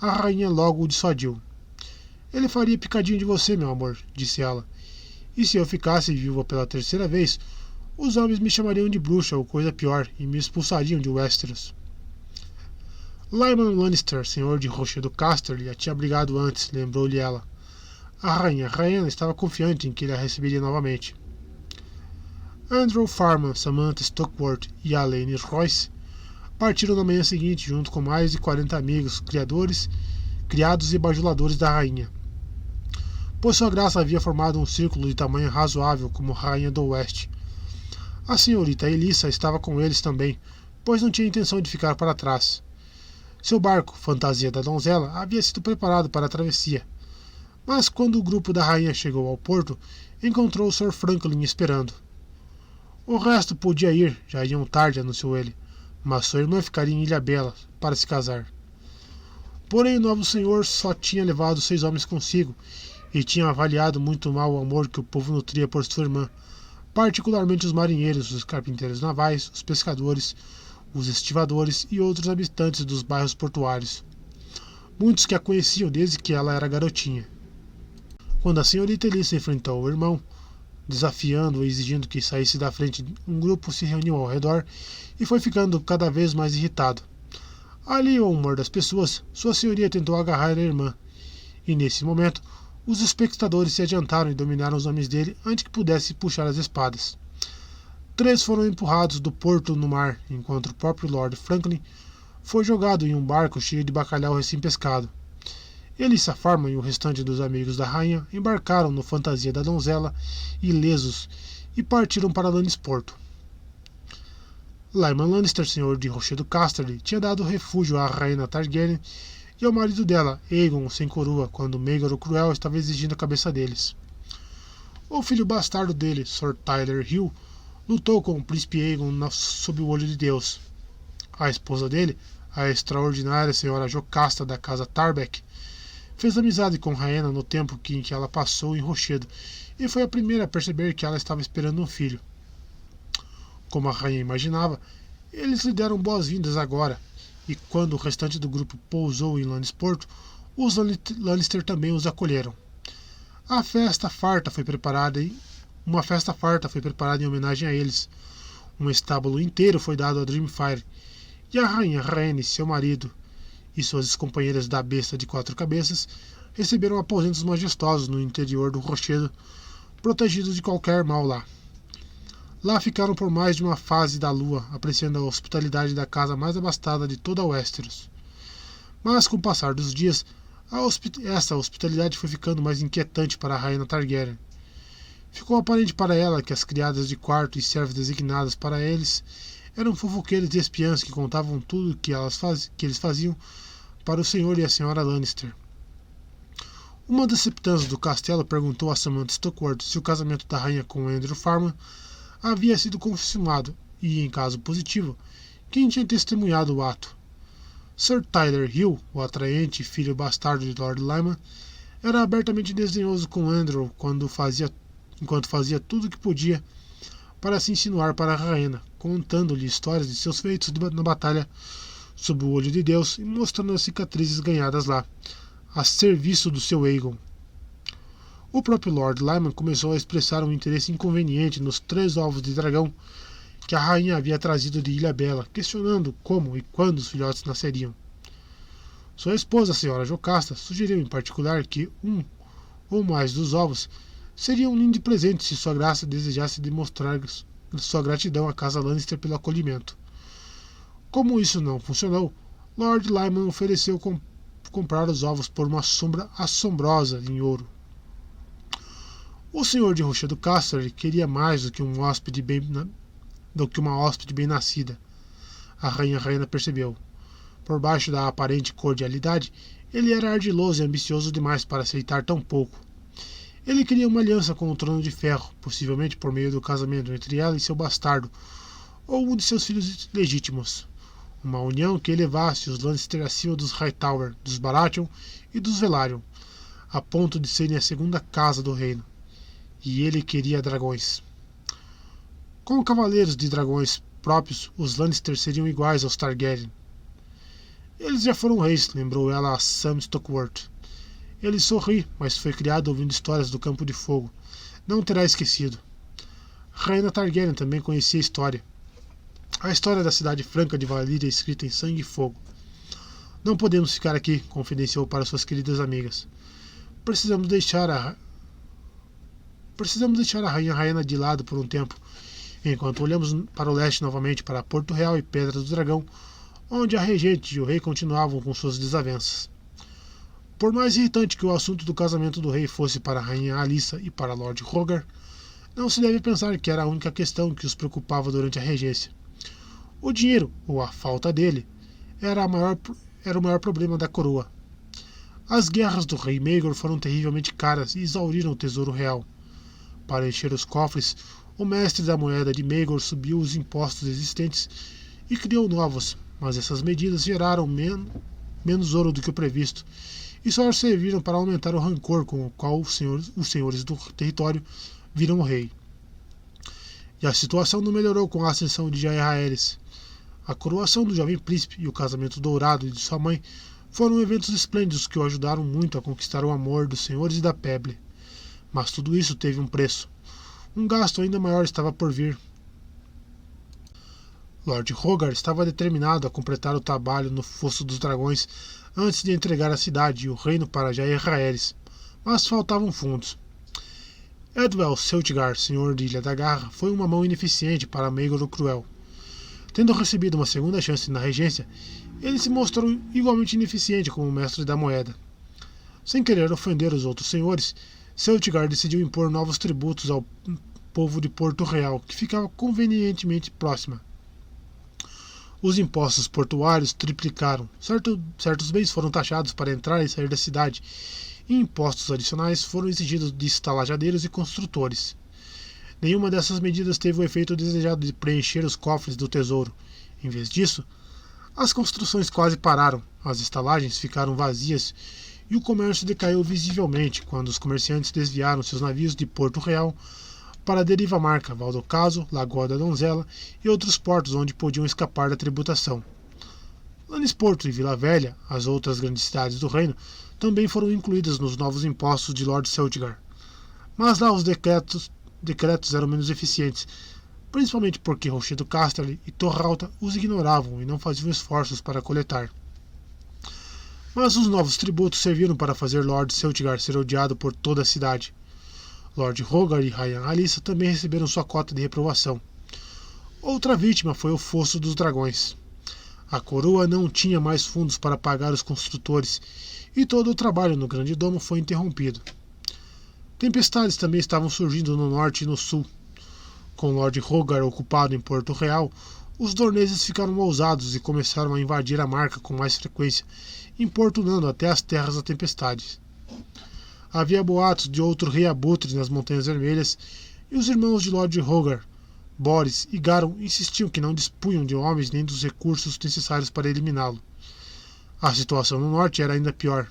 a rainha logo o dissuadiu. Ele faria picadinho de você, meu amor, disse ela. E se eu ficasse viúva pela 3ª vez, os homens me chamariam de bruxa ou coisa pior e me expulsariam de Westeros. Lyman Lannister, senhor de Rochedo Casterly, a tinha abrigado antes, lembrou-lhe ela. A rainha Rhaena estava confiante em que ele a receberia novamente. Andrew Farman, Samantha Stockworth e Alayne Royce partiram na manhã seguinte junto com mais de 40 amigos, criados e bajuladores da rainha. Pois sua graça havia formado um círculo de tamanho razoável como rainha do Oeste. A senhorita Elissa estava com eles também, pois não tinha intenção de ficar para trás. Seu barco, fantasia da donzela, havia sido preparado para a travessia. Mas quando o grupo da rainha chegou ao porto, encontrou Sir Franklin esperando. O resto podia ir, já iam tarde, anunciou ele, mas sua irmã ficaria em Ilha Bela para se casar. Porém o novo senhor só tinha levado 6 homens consigo, e tinha avaliado muito mal o amor que o povo nutria por sua irmã, particularmente os marinheiros, os carpinteiros navais, os pescadores, os estivadores e outros habitantes dos bairros portuários. Muitos que a conheciam desde que ela era garotinha. Quando a senhorita Elissa enfrentou o irmão, desafiando-o e exigindo que saísse da frente, um grupo se reuniu ao redor e foi ficando cada vez mais irritado. Ali ao humor das pessoas, sua senhoria tentou agarrar a irmã, e nesse momento os espectadores se adiantaram e dominaram os homens dele antes que pudesse puxar as espadas. 3 foram empurrados do porto no mar, enquanto o próprio Lord Franklin foi jogado em um barco cheio de bacalhau recém-pescado. Elissa Farman e o restante dos amigos da rainha embarcaram no Fantasia da Donzela, ilesos, e partiram para Lannisporto. Lyman Lannister, senhor de Rochedo Casterly, tinha dado refúgio à rainha Targaryen e ao marido dela, Aegon sem coroa, quando Maegor o Cruel estava exigindo a cabeça deles. O filho bastardo dele, Sir Tyler Hill, lutou com o príncipe Aegon sob o olho de Deus. A esposa dele, a extraordinária senhora Jocasta da casa Tarbeck, Fez amizade com Rhaena no tempo em que ela passou em Rochedo e foi a primeira a perceber que ela estava esperando um filho. Como a rainha imaginava, eles lhe deram boas-vindas agora, e quando o restante do grupo pousou em Lannisport, os Lannister também os acolheram. Uma festa farta foi preparada em homenagem a eles. Um estábulo inteiro foi dado a Dreamfire, e a rainha Rhaenys, seu marido, e suas companheiras da besta de 4 cabeças receberam aposentos majestosos no interior do rochedo, protegidos de qualquer mal lá. Lá ficaram por mais de uma fase da lua, apreciando a hospitalidade da casa mais abastada de toda Westeros. Mas, com o passar dos dias, essa hospitalidade foi ficando mais inquietante para a rainha Targaryen. Ficou aparente para ela que as criadas de quarto e servas designadas para eles eram fofoqueiros e espiãs que contavam tudo que eles faziam para o senhor e a senhora Lannister. Uma das septãs do castelo perguntou a Samantha Stockworth se o casamento da rainha com Andrew Farman havia sido confirmado e, em caso positivo, quem tinha testemunhado o ato. Sir Tyler Hill, o atraente filho bastardo de Lord Lyman, era abertamente desdenhoso com Andrew enquanto fazia tudo o que podia para se insinuar para a rainha, contando-lhe histórias de seus feitos na batalha sob o olho de Deus e mostrando as cicatrizes ganhadas lá, a serviço do seu Aegon. O próprio Lord Lyman começou a expressar um interesse inconveniente nos 3 ovos de dragão que a rainha havia trazido de Ilha Bela, questionando como e quando os filhotes nasceriam. Sua esposa, a senhora Jocasta, sugeriu em particular que um ou mais dos ovos seria um lindo presente se sua graça desejasse demonstrar sua gratidão à casa Lannister pelo acolhimento. Como isso não funcionou, Lord Lyman ofereceu comprar os ovos por uma sombra assombrosa em ouro. O senhor de Rochedo Casterly queria mais do que uma hóspede bem nascida. A rainha Rhaena percebeu. Por baixo da aparente cordialidade, ele era ardiloso e ambicioso demais para aceitar tão pouco. Ele queria uma aliança com o Trono de Ferro, possivelmente por meio do casamento entre ela e seu bastardo, ou um de seus filhos legítimos. Uma união que elevasse os Lannister acima dos Hightower, dos Baratheon e dos Velaryon, a ponto de serem a segunda casa do reino. E ele queria dragões. Com cavaleiros de dragões próprios, os Lannister seriam iguais aos Targaryen. Eles já foram reis, lembrou ela a Sam Stockworth. Ele sorri, mas foi criado ouvindo histórias do Campo de Fogo. Não terá esquecido. Rhaena Targaryen também conhecia a história. A história da cidade franca de Valíria escrita em sangue e fogo. Não podemos ficar aqui, confidenciou para suas queridas amigas. Precisamos deixar a rainha Rhaena de lado por um tempo, enquanto olhamos para o leste novamente para Porto Real e Pedra do Dragão, onde a regente e o rei continuavam com suas desavenças. Por mais irritante que o assunto do casamento do rei fosse para a rainha Alyssa e para Lord Rhaegar, não se deve pensar que era a única questão que os preocupava durante a regência. O dinheiro, ou a falta dele, era o maior problema da coroa. As guerras do rei Maegor foram terrivelmente caras e exauriram o tesouro real. Para encher os cofres, o mestre da moeda de Maegor subiu os impostos existentes e criou novos, mas essas medidas geraram menos ouro do que o previsto e só serviram para aumentar o rancor com o qual os senhores do território viram o rei. E a situação não melhorou com a ascensão de Jair Aerys. A coroação do jovem príncipe e o casamento dourado de sua mãe foram eventos esplêndidos que o ajudaram muito a conquistar o amor dos senhores e da Peble. Mas tudo isso teve um preço. Um gasto ainda maior estava por vir. Lord Rhaegar estava determinado a completar o trabalho no Fosso dos Dragões antes de entregar a cidade e o reino para Jair Aerys, mas faltavam fundos. Edwell Celtigar, senhor de Ilha da Garra, foi uma mão ineficiente para Maegor o Cruel. Tendo recebido uma segunda chance na regência, ele se mostrou igualmente ineficiente como mestre da moeda. Sem querer ofender os outros senhores, Celtigar decidiu impor novos tributos ao povo de Porto Real, que ficava convenientemente próxima. Os impostos portuários triplicaram, certos bens foram taxados para entrar e sair da cidade, e impostos adicionais foram exigidos de estalajadeiros e construtores. Nenhuma dessas medidas teve o efeito desejado de preencher os cofres do tesouro. Em vez disso, as construções quase pararam, as estalagens ficaram vazias e o comércio decaiu visivelmente quando os comerciantes desviaram seus navios de Porto Real para a deriva Marca, Valdocaso, Lagoa da Donzela e outros portos onde podiam escapar da tributação. Lannisporto e Vila Velha, as outras grandes cidades do reino, também foram incluídas nos novos impostos de Lord Celtigar. Mas lá os decretos eram menos eficientes, principalmente porque Rochedo Casterly e Torralta os ignoravam e não faziam esforços para coletar. Mas os novos tributos serviram para fazer Lord Celtigar ser odiado por toda a cidade. Lord Rogar e Rainha Alissa também receberam sua cota de reprovação. Outra vítima foi o Fosso dos Dragões. A coroa não tinha mais fundos para pagar os construtores e todo o trabalho no Grande Domo foi interrompido. Tempestades também estavam surgindo no norte e no sul. Com Lord Rogar ocupado em Porto Real, os dorneses ficaram ousados e começaram a invadir a Marca com mais frequência, importunando até as terras da Tempestade. Havia boatos de outro rei abutre nas Montanhas Vermelhas e os irmãos de Lord Rogar, Boris e Garon, insistiam que não dispunham de homens nem dos recursos necessários para eliminá-lo. A situação no norte era ainda pior.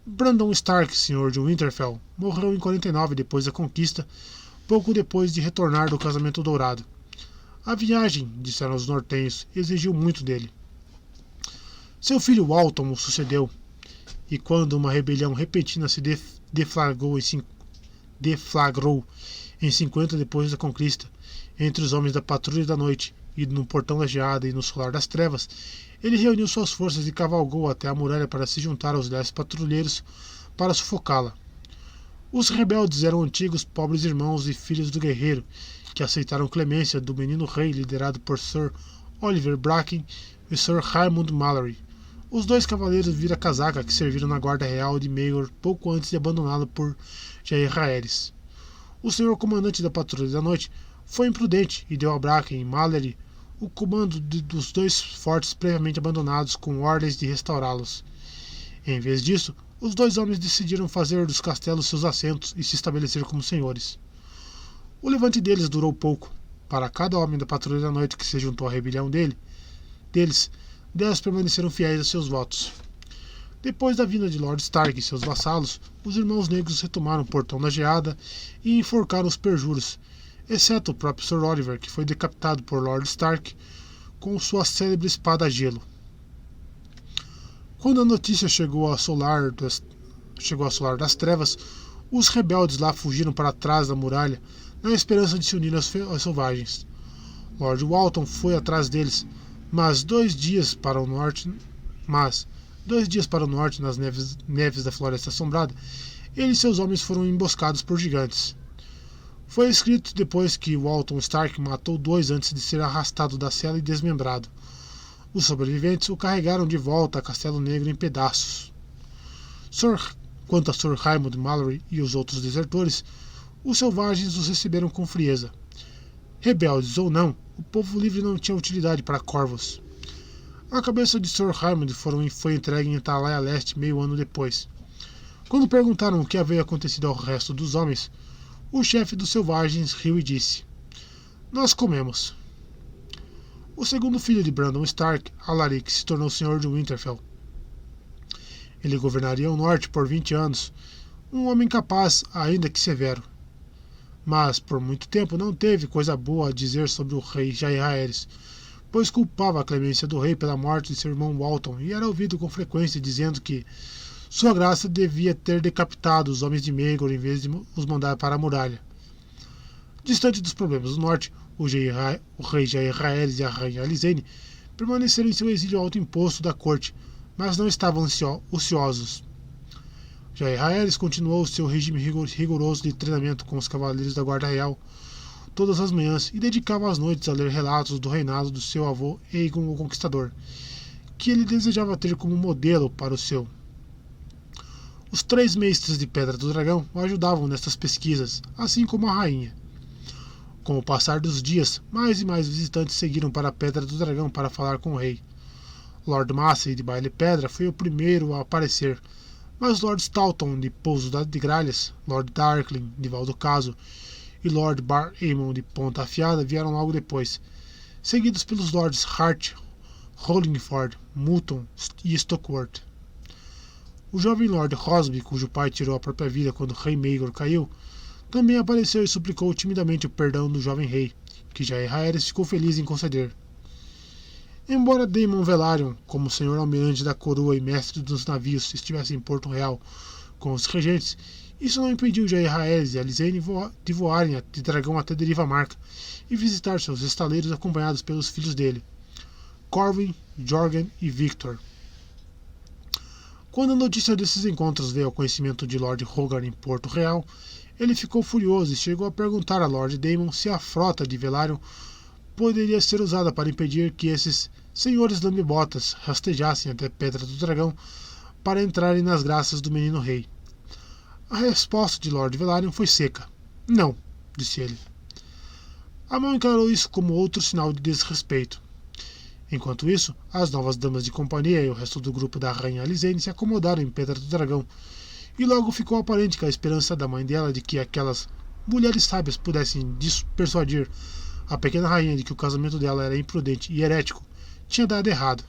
Brandon Stark, senhor de Winterfell, morreu em 49 depois da conquista, pouco depois de retornar do Casamento Dourado. A viagem, disseram os nortenhos, exigiu muito dele. Seu filho Walton o sucedeu, e quando uma rebelião repentina se deflagrou em 50 depois da conquista, entre os homens da Patrulha da Noite e no Portão da Geada e no Solar das Trevas, ele reuniu suas forças e cavalgou até a muralha para se juntar aos 10 patrulheiros para sufocá-la. Os rebeldes eram antigos pobres irmãos e filhos do guerreiro, que aceitaram clemência do menino rei liderado por Sir Oliver Bracken e Sir Raymond Mallory, os dois cavaleiros vira-casaca que serviram na guarda real de Maegor pouco antes de abandoná-lo por Jair Rhaeris. O senhor comandante da Patrulha da Noite foi imprudente e deu a Bracken e Mallory o comando dos dois fortes previamente abandonados com ordens de restaurá-los. Em vez disso, os dois homens decidiram fazer dos castelos seus assentos e se estabelecer como senhores. O levante deles durou pouco. Para cada homem da Patrulha da Noite que se juntou à rebelião deles, 10 permaneceram fiéis a seus votos. Depois da vinda de Lord Stark e seus vassalos, os irmãos negros retomaram o Portão da Geada e enforcaram os perjuros, exceto o próprio Sir Oliver, que foi decapitado por Lord Stark com sua célebre espada a gelo. Quando a notícia chegou ao Solar das Trevas, os rebeldes lá fugiram para trás da muralha na esperança de se unir aos selvagens. Lord Walton foi atrás deles, mas 2 dias para o norte nas neves da Floresta Assombrada, ele e seus homens foram emboscados por gigantes. Foi escrito depois que Walton Stark matou 2 antes de ser arrastado da cela e desmembrado. Os sobreviventes o carregaram de volta a Castelo Negro em pedaços. Quanto a Sir Raymond Mallory e os outros desertores, os selvagens os receberam com frieza. Rebeldes ou não, o povo livre não tinha utilidade para corvos. A cabeça de Sir Raymond foi entregue em Atalaia Leste meio ano depois. Quando perguntaram o que havia acontecido ao resto dos homens, o chefe dos selvagens riu e disse: "Nós comemos." O segundo filho de Brandon Stark, Alaric, se tornou senhor de Winterfell. Ele governaria o norte por 20 anos, um homem capaz, ainda que severo. Mas, por muito tempo, não teve coisa boa a dizer sobre o rei Jair Rhaeris, pois culpava a clemência do rei pela morte de seu irmão Walton e era ouvido com frequência dizendo que sua graça devia ter decapitado os homens de Maegor em vez de os mandar para a muralha. Distante dos problemas do norte, o rei Jair Rhaeris e a rainha Alysanne permaneceram em seu exílio autoimposto da corte, mas não estavam ociosos. Jair Rhaeris continuou seu regime rigoroso de treinamento com os cavaleiros da Guarda Real todas as manhãs e dedicava as noites a ler relatos do reinado do seu avô Aegon o Conquistador, que ele desejava ter como modelo para o seu. Os 3 mestres de Pedra do Dragão o ajudavam nestas pesquisas, assim como a rainha. Com o passar dos dias, mais e mais visitantes seguiram para a Pedra do Dragão para falar com o rei. Lord Massey de Baile Pedra foi o primeiro a aparecer, mas Lord Stalton de Pouso de Gralhas, Lord Darkling de Valdocaso e Lord Bar Aemon de Ponta Afiada vieram logo depois, seguidos pelos Lords Hart, Hollingford, Moulton e Stokeworth. O jovem Lord Rosby, cujo pai tirou a própria vida quando o rei Maegor caiu, também apareceu e suplicou timidamente o perdão do jovem rei, que Jaehaerys ficou feliz em conceder. Embora Daemon Velaryon, como senhor almirante da coroa e mestre dos navios, estivesse em Porto Real com os regentes, isso não impediu Jaehaerys e Alysanne de voarem de dragão até Deriva Marca e visitar seus estaleiros acompanhados pelos filhos dele, Corwin, Jorgen e Victor. Quando a notícia desses encontros veio ao conhecimento de Lord Rhaegar em Porto Real, ele ficou furioso e chegou a perguntar a Lord Daemon se a frota de Velaryon poderia ser usada para impedir que esses senhores lambibotas rastejassem até Pedra do Dragão para entrarem nas graças do menino rei. A resposta de Lord Velaryon foi seca. Não, disse ele. A mão encarou isso como outro sinal de desrespeito. Enquanto isso, as novas damas de companhia e o resto do grupo da rainha Alysanne se acomodaram em Pedra do Dragão, e logo ficou aparente que a esperança da mãe dela de que aquelas mulheres sábias pudessem persuadir a pequena rainha de que o casamento dela era imprudente e herético tinha dado errado.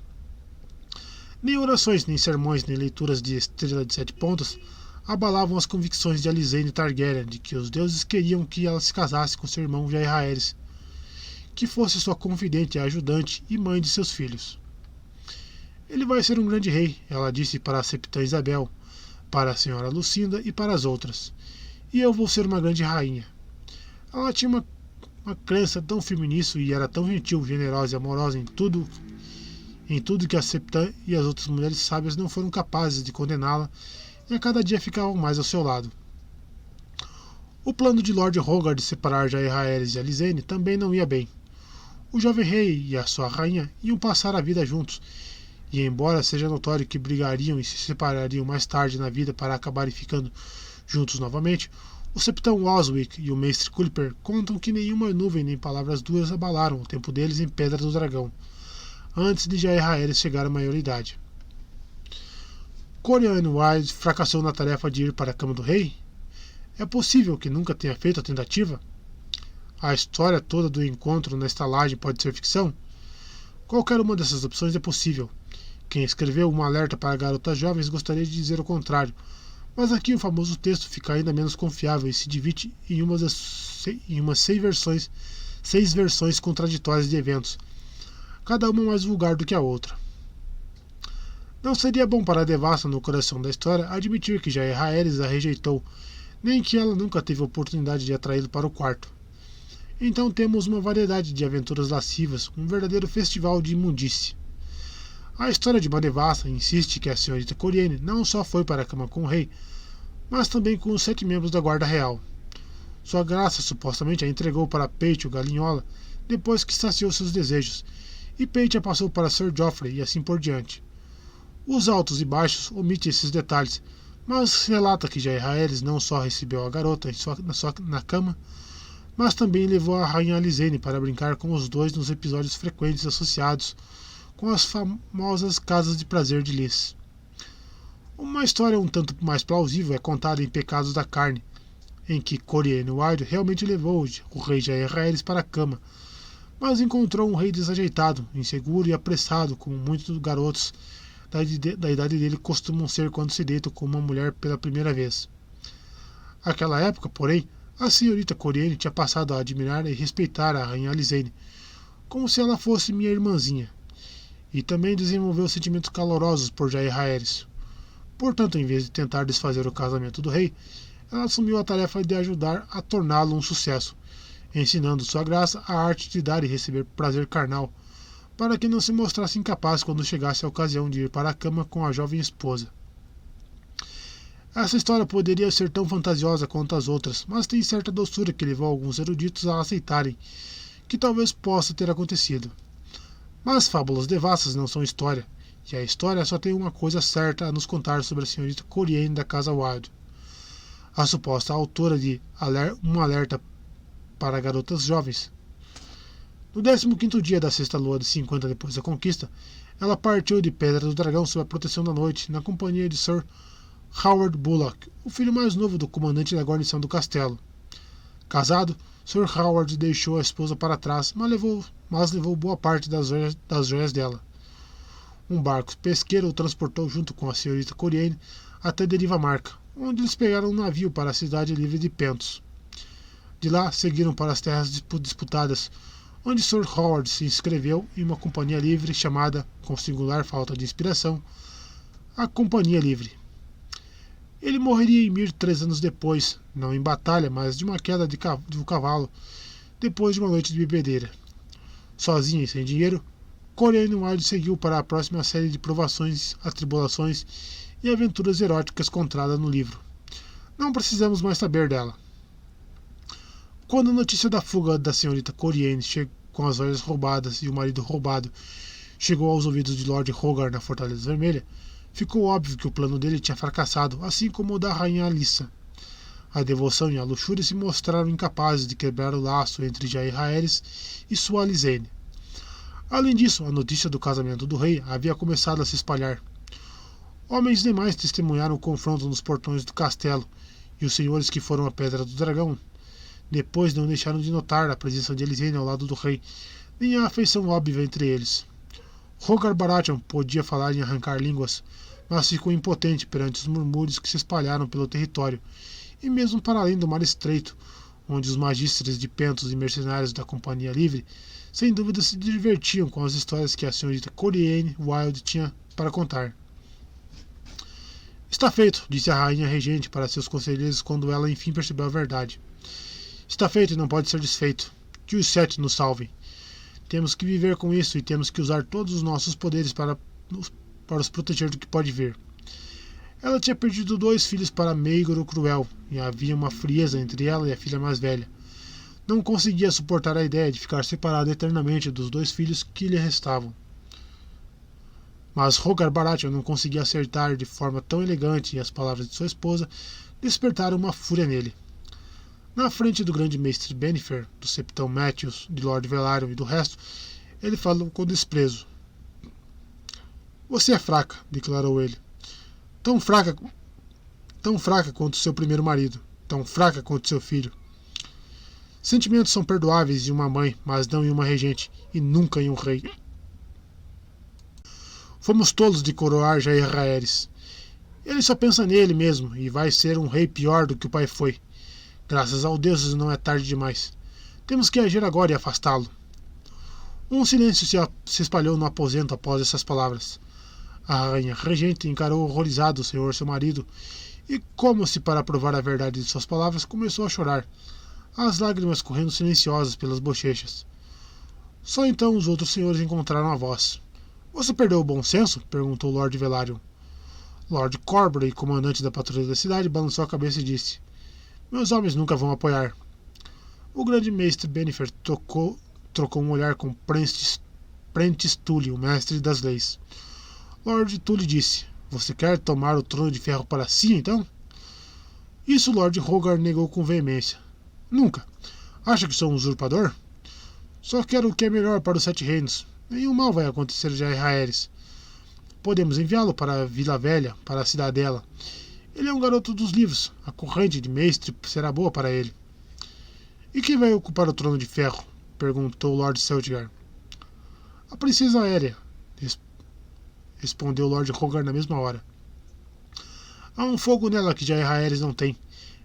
Nem orações, nem sermões, nem leituras de Estrela de Sete Pontas abalavam as convicções de Alysanne Targaryen de que os deuses queriam que ela se casasse com seu irmão Jaehaerys, que fosse sua confidente, ajudante e mãe de seus filhos. Ele vai ser um grande rei, ela disse para a Septã Isabel, para a senhora Lucinda e para as outras, e eu vou ser uma grande rainha. Ela tinha uma crença tão firme nisso e era tão gentil, generosa e amorosa em tudo que a Septã e as outras mulheres sábias não foram capazes de condená-la, e a cada dia ficavam mais ao seu lado. O plano de Lord Rhaegar de separar Jaehaerys e Alysanne também não ia bem. O jovem rei e a sua rainha iam passar a vida juntos, e embora seja notório que brigariam e se separariam mais tarde na vida para acabarem ficando juntos novamente, o Septão Oswick e o mestre Culper contam que nenhuma nuvem nem palavras duras abalaram o tempo deles em Pedra do Dragão, antes de Jaehaerys chegar à maioridade. Corianne Wylde fracassou na tarefa de ir para a cama do rei? É possível que nunca tenha feito a tentativa? A história toda do encontro na estalagem pode ser ficção? Qualquer uma dessas opções é possível. Quem escreveu um alerta para garotas jovens gostaria de dizer o contrário, mas aqui o famoso texto fica ainda menos confiável e se divide em umas seis versões contraditórias de eventos, cada uma mais vulgar do que a outra. Não seria bom para a devassa no coração da história admitir que Jaehaerys a rejeitou, nem que ela nunca teve a oportunidade de atraí-lo para o quarto. Então temos uma variedade de aventuras lascivas, um verdadeiro festival de imundície. A história de Madevassa insiste que a senhorita Corianne não só foi para a cama com o rei, mas também com os 7 membros da guarda real. Sua graça supostamente a entregou para Peite o Galinhola depois que saciou seus desejos, e Peite a passou para Sir Joffrey e assim por diante. Os altos e baixos omite esses detalhes, mas relata que Jaehaerys não só recebeu a garota na cama, mas também levou a rainha Alysanne para brincar com os dois nos episódios frequentes associados com as famosas casas de prazer de Lys. Uma história um tanto mais plausível é contada em Pecados da Carne, em que Corianne Wylde realmente levou o rei Jaehaerys para a cama, mas encontrou um rei desajeitado, inseguro e apressado, como muitos garotos da idade dele costumam ser quando se deitam com uma mulher pela primeira vez. Naquela época, porém, a senhorita Corianne tinha passado a admirar e respeitar a rainha Alysanne, como se ela fosse minha irmãzinha, e também desenvolveu sentimentos calorosos por Jaehaerys. Portanto, em vez de tentar desfazer o casamento do rei, ela assumiu a tarefa de ajudar a torná-lo um sucesso, ensinando sua graça a arte de dar e receber prazer carnal, para que não se mostrasse incapaz quando chegasse a ocasião de ir para a cama com a jovem esposa. Essa história poderia ser tão fantasiosa quanto as outras, mas tem certa doçura que levou alguns eruditos a aceitarem que talvez possa ter acontecido. Mas fábulas devassas não são história, e a história só tem uma coisa certa a nos contar sobre a senhorita Corianne da Casa Wylde. A suposta autora de Um Alerta para Garotas Jovens. No 15º dia da sexta lua de 50 depois da conquista, ela partiu de Pedra do Dragão sob a proteção da noite, na companhia de Sir Howard Bullock, o filho mais novo do comandante da guarnição do castelo. Casado, Sir Howard deixou a esposa para trás, mas levou boa parte das joias dela. Um barco pesqueiro o transportou junto com a senhorita Corianne até Deriva Marca, onde eles pegaram um navio para a cidade livre de Pentos. De lá seguiram para as terras disputadas, onde Sir Howard se inscreveu em uma companhia livre chamada, com singular falta de inspiração, a Companhia Livre. Ele morreria em Mir 3 anos depois, não em batalha, mas de uma queda de um cavalo, depois de uma noite de bebedeira. Sozinho e sem dinheiro, Coriolanus Wild seguiu para a próxima série de provações, atribulações e aventuras eróticas contadas no livro. Não precisamos mais saber dela. Quando a notícia da fuga da senhorita Coriolanus com as joias roubadas e o marido roubado chegou aos ouvidos de Lord Rogar na Fortaleza Vermelha, ficou óbvio que o plano dele tinha fracassado, assim como o da rainha Alissa. A devoção e a luxúria se mostraram incapazes de quebrar o laço entre Jair Rhaeris e sua Alysanne. Além disso, a notícia do casamento do rei havia começado a se espalhar. Homens demais testemunharam o confronto nos portões do castelo, e os senhores que foram à Pedra do Dragão depois não deixaram de notar a presença de Alysanne ao lado do rei, nem a afeição óbvia entre eles. Rogar Baratheon podia falar em arrancar línguas, mas ficou impotente perante os murmúrios que se espalharam pelo território, e mesmo para além do Mar Estreito, onde os magistres de Pentos e mercenários da Companhia Livre sem dúvida se divertiam com as histórias que a senhorita Coriolanus Wild tinha para contar. Está feito, disse a rainha regente para seus conselheiros quando ela enfim percebeu a verdade. Está feito e não pode ser desfeito. Que os sete nos salvem. Temos que viver com isso e temos que usar todos os nossos poderes para os proteger do que pode vir. Ela tinha perdido 2 filhos para Maegor o Cruel, e havia uma frieza entre ela e a filha mais velha. Não conseguia suportar a ideia de ficar separada eternamente dos 2 filhos que lhe restavam. Mas Rogar Baratheon não conseguia acertar de forma tão elegante, e as palavras de sua esposa despertaram uma fúria nele. Na frente do grande mestre Bennifer, do septão Matthews, de Lord Velaryon e do resto, ele falou com desprezo. Você é fraca, declarou ele. Tão fraca quanto seu primeiro marido, tão fraca quanto seu filho. Sentimentos são perdoáveis em uma mãe, mas não em uma regente, e nunca em um rei. Fomos tolos de coroar Jair Rhaeris. Ele só pensa nele mesmo, e vai ser um rei pior do que o pai foi. Graças aos deuses não é tarde demais. Temos que agir agora e afastá-lo. Um silêncio se espalhou no aposento após essas palavras. A rainha regente encarou horrorizado o senhor seu marido e, como se para provar a verdade de suas palavras, começou a chorar, as lágrimas correndo silenciosas pelas bochechas. Só então os outros senhores encontraram a voz. Você perdeu o bom senso? Perguntou Lord Velaryon. Lord Corbury, comandante da patrulha da cidade, balançou a cabeça e disse: Meus homens nunca vão apoiar. O grande mestre Bennifer trocou um olhar com Prentice Tully, o mestre das leis. Lord Tully disse: Você quer tomar o trono de ferro para si, então? Isso Lord Rogar negou com veemência. Nunca. Acha que sou um usurpador? Só quero o que é melhor para os 7 reinos. Nenhum mal vai acontecer a Jair Rhaeris. Podemos enviá-lo para a Vila Velha, para a cidadela. Ele é um garoto dos livros. A corrente de mestre será boa para ele. E quem vai ocupar o trono de ferro? Perguntou Lord Seltgar. A princesa Aérea, respondeu Lord Rogar na mesma hora. Há um fogo nela que Jair Rhaeris não tem.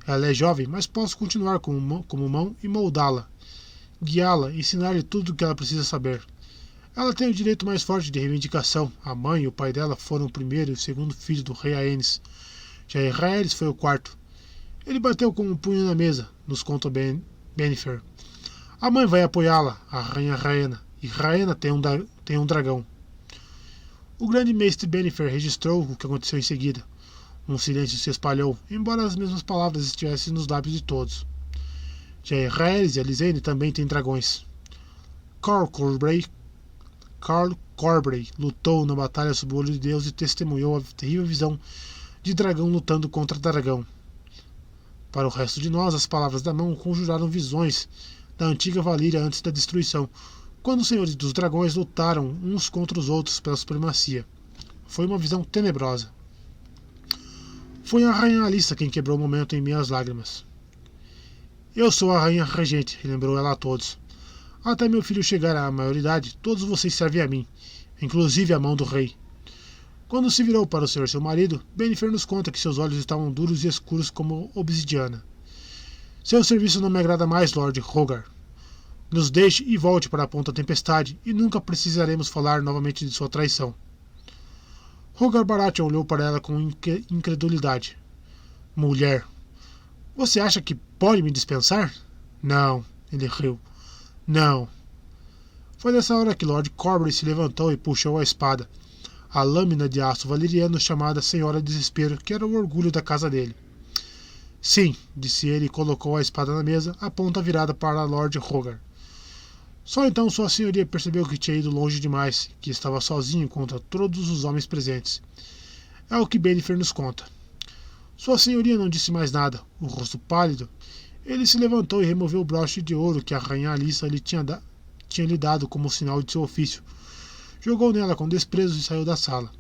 Ela é jovem, mas posso continuar como mão e moldá-la, guiá-la, ensinar-lhe tudo o que ela precisa saber. Ela tem o direito mais forte de reivindicação. A mãe e o pai dela foram o primeiro e o segundo filho do rei Aenys. Jair Rhaeris foi o 4º. Ele bateu com um punho na mesa, nos conta Bennifer. A mãe vai apoiá-la, a rainha Rhaena, e Rhaena tem um dragão. O grande mestre Bennifer registrou o que aconteceu em seguida. Um silêncio se espalhou, embora as mesmas palavras estivessem nos lábios de todos. Jair Rhaeris e Alysanne também têm dragões. Carl Corbury lutou na batalha sob o olho de Deus e testemunhou a terrível visão de dragão lutando contra dragão. Para o resto de nós, as palavras da mão conjuraram visões da antiga Valíria antes da destruição, quando os senhores dos dragões lutaram uns contra os outros pela supremacia. Foi uma visão tenebrosa. Foi a rainha Alissa quem quebrou o momento em meio às lágrimas. Eu sou a rainha regente, lembrou ela a todos. Até meu filho chegar à maioridade, todos vocês servem a mim, inclusive a mão do rei. Quando se virou para o senhor seu marido, Bennifer nos conta que seus olhos estavam duros e escuros como obsidiana. Seu serviço não me agrada mais, Lord Rogar. Nos deixe e volte para a Ponta Tempestade, e nunca precisaremos falar novamente de sua traição. Rogar Baratheon olhou para ela com incredulidade. Mulher, você acha que pode me dispensar? Não, ele riu. Não. Foi nessa hora que Lord Corbury se levantou e puxou a espada, a lâmina de aço valeriano chamada Senhora Desespero, que era o orgulho da casa dele. Sim, disse ele e colocou a espada na mesa, a ponta virada para Lord Rogar. Só então sua senhoria percebeu que tinha ido longe demais, que estava sozinho contra todos os homens presentes. É o que Bennifer nos conta. Sua senhoria não disse mais nada, o rosto pálido. Ele se levantou e removeu o broche de ouro que a rainha Alyssa lhe tinha lhe dado como sinal de seu ofício. Jogou nela com desprezo e saiu da sala.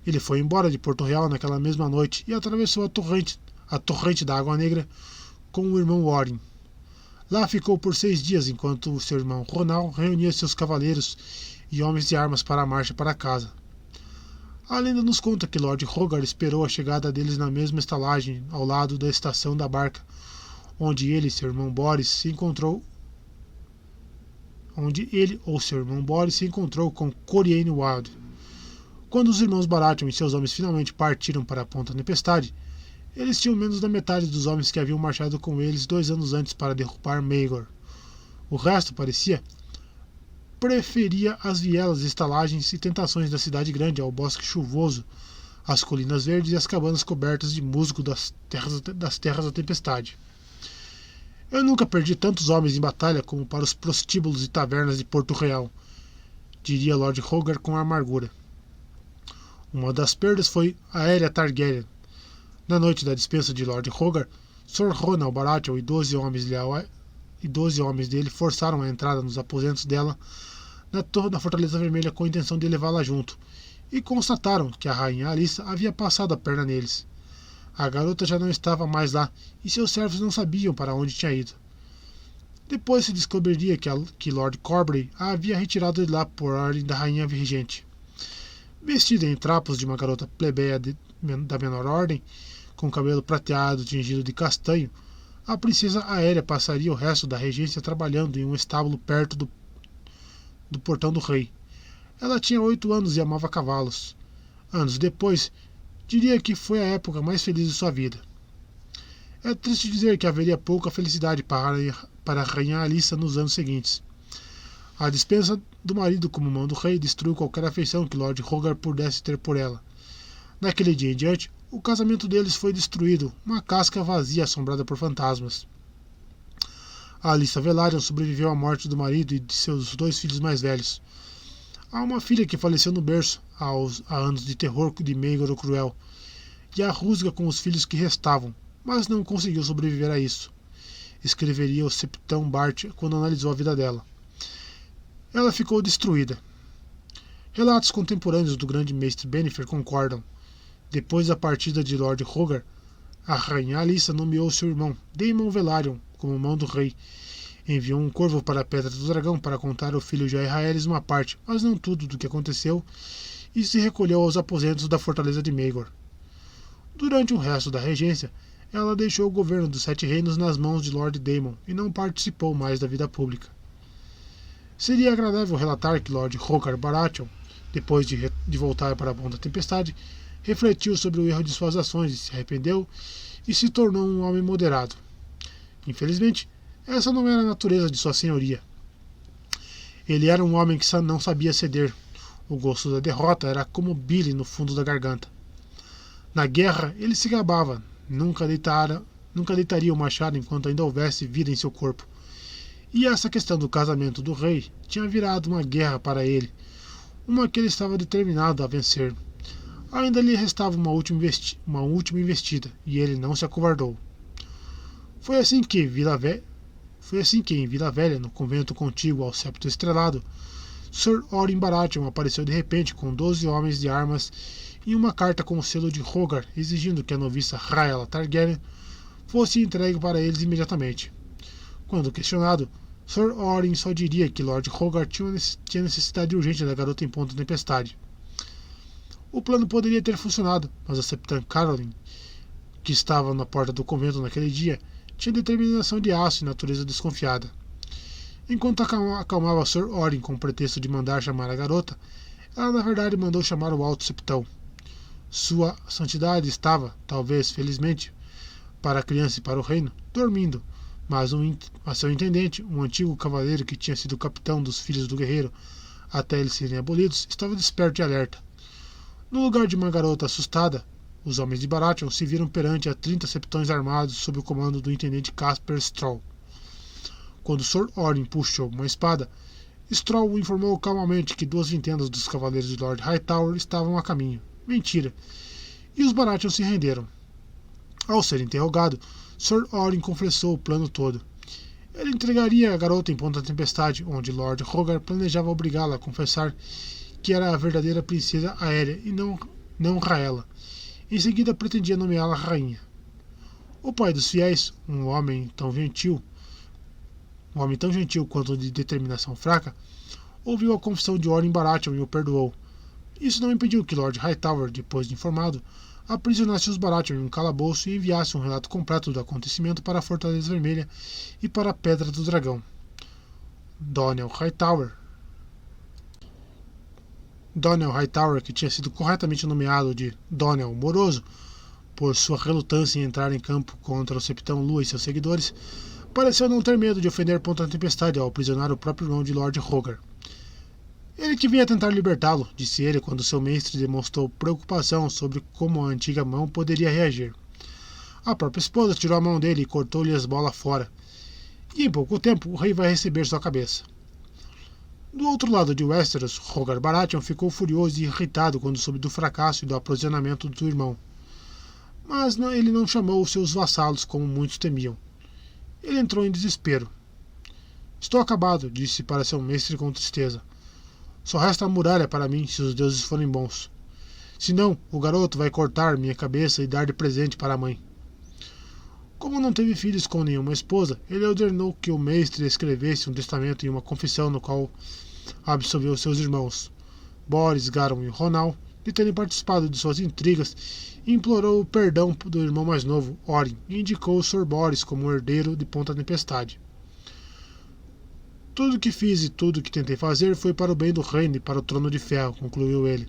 Ele foi embora de Porto Real naquela mesma noite e atravessou a torrente da Água Negra com o irmão Warren. Lá ficou por 6 dias enquanto o seu irmão Ronald reunia seus cavaleiros e homens de armas para a marcha para casa. A lenda nos conta que Lord Rogar esperou a chegada deles na mesma estalagem ao lado da estação da barca, onde ele ou seu irmão Boris se encontrou com Coriane Wild. Quando os irmãos Baratheon e seus homens finalmente partiram para a Ponta Tempestade, eles tinham menos da metade dos homens que haviam marchado com eles 2 anos antes para derrubar Maegor. O resto, parecia, preferia as vielas, estalagens e tentações da cidade grande ao bosque chuvoso, às colinas verdes e às cabanas cobertas de musgo das terras da tempestade. Eu nunca perdi tantos homens em batalha como para os prostíbulos e tavernas de Porto Real, diria Lord Rogar com amargura. Uma das perdas foi Aérea Targaryen. Na noite da dispensa de Lord Rogar, Sir Ronald Baratheon e 12 homens dele forçaram a entrada nos aposentos dela na torre da Fortaleza Vermelha com a intenção de levá-la junto, e constataram que a rainha Alyssa havia passado a perna neles. A garota já não estava mais lá e seus servos não sabiam para onde tinha ido. Depois se descobriria que Lord Corbury a havia retirado de lá por ordem da rainha regente. Vestida em trapos de uma garota plebeia da menor ordem, com cabelo prateado tingido de castanho, a princesa Aérea passaria o resto da regência trabalhando em um estábulo perto do portão do rei. Ela tinha 8 anos e amava cavalos. Anos depois, diria que foi a época mais feliz de sua vida. É triste dizer que haveria pouca felicidade para a rainha Alyssa nos anos seguintes. A dispensa do marido como mão do rei destruiu qualquer afeição que Lord Rogar pudesse ter por ela. Naquele dia em diante, o casamento deles foi destruído, uma casca vazia assombrada por fantasmas. A Alyssa Velaryon sobreviveu à morte do marido e de seus 2 filhos mais velhos. Há uma filha que faleceu no berço há anos de terror de Maegor o Cruel, e a rusga com os filhos que restavam, mas não conseguiu sobreviver a isso. Escreveria o Septão Bart quando analisou a vida dela. Ela ficou destruída. Relatos contemporâneos do grande mestre Bennifer concordam. Depois da partida de Lord Rogar, a rainha Alyssa nomeou seu irmão, Daemon Velaryon, como mão do rei. Enviou um corvo para a Pedra do Dragão para contar ao filho de Aerys uma parte, mas não tudo do que aconteceu, e se recolheu aos aposentos da fortaleza de Maegor. Durante o resto da regência, ela deixou o governo dos 7 reinos nas mãos de Lord Daemon e não participou mais da vida pública. Seria agradável relatar que Lord Rogar Baratheon, depois de voltar para a Ponta Tempestade, refletiu sobre o erro de suas ações e se arrependeu e se tornou um homem moderado. Infelizmente, essa não era a natureza de sua senhoria. Ele era um homem que não sabia ceder. O gosto da derrota era como bile no fundo da garganta. Na guerra, ele se gabava, nunca deitaria o machado enquanto ainda houvesse vida em seu corpo. E essa questão do casamento do rei tinha virado uma guerra para ele, uma que ele estava determinado a vencer. Ainda lhe restava uma última investida, e ele não se acovardou. Foi assim que em Vila Velha, no convento contíguo ao Septo Estrelado, Sir Orin Baratheon apareceu de repente com 12 homens de armas e uma carta com o selo de Rogar exigindo que a noviça Rhaella Targaryen fosse entregue para eles imediatamente. Quando questionado, Sir Orin só diria que Lord Rogar tinha necessidade urgente da garota em Ponta Tempestade. O plano poderia ter funcionado, mas a Septã Caroline, que estava na porta do convento naquele dia, tinha determinação de aço e natureza desconfiada. Enquanto acalmava Sr. Orin com o pretexto de mandar chamar a garota, ela na verdade mandou chamar o Alto Septão. Sua Santidade estava, talvez felizmente, para a criança e para o reino, dormindo, mas seu intendente, um antigo cavaleiro que tinha sido capitão dos filhos do guerreiro até eles serem abolidos, estava desperto e alerta. No lugar de uma garota assustada, os homens de Baratheon se viram perante a 30 septões armados sob o comando do intendente Casper Stroll. Quando Sr. Orin puxou uma espada, Stroll informou calmamente que 2 vintendas dos cavaleiros de Lord Hightower estavam a caminho. Mentira. E os Baratheon se renderam. Ao ser interrogado, Sr. Orin confessou o plano todo. Ele entregaria a garota em Ponta Tempestade, onde Lord Rogar planejava obrigá-la a confessar que era a verdadeira princesa Aérea e não Raela. Em seguida pretendia nomeá-la rainha. O pai dos fiéis, um homem tão gentil quanto de determinação fraca, ouviu a confissão de Orin Baratheon e o perdoou. Isso não impediu que Lord Hightower, depois de informado, aprisionasse os Baratheon em um calabouço e enviasse um relato completo do acontecimento para a Fortaleza Vermelha e para a Pedra do Dragão. Donell Hightower, que tinha sido corretamente nomeado de Donell Moroso, por sua relutância em entrar em campo contra o Septão Lua e seus seguidores, pareceu não ter medo de ofender Ponta Tempestade ao aprisionar o próprio irmão de Lord Rogar. Ele que vinha tentar libertá-lo, disse ele quando seu mestre demonstrou preocupação sobre como a antiga mão poderia reagir. A própria esposa tirou a mão dele e cortou-lhe as bolas fora. E em pouco tempo o rei vai receber sua cabeça. Do outro lado de Westeros, Rogar Baratheon ficou furioso e irritado quando soube do fracasso e do aprisionamento do irmão. Mas ele não chamou os seus vassalos como muitos temiam. Ele entrou em desespero. Estou acabado, disse para seu mestre com tristeza. Só resta a muralha para mim se os deuses forem bons. Senão, o garoto vai cortar minha cabeça e dar de presente para a mãe. Como não teve filhos com nenhuma esposa, ele ordenou que o mestre escrevesse um testamento e uma confissão no qual absolveu seus irmãos, Boris, Garon e Ronal, de terem participado de suas intrigas e implorou o perdão do irmão mais novo, Orin, e indicou Sr. Boris como herdeiro de Ponta Tempestade. Tudo o que fiz e tudo o que tentei fazer foi para o bem do reino e para o trono de ferro, concluiu ele.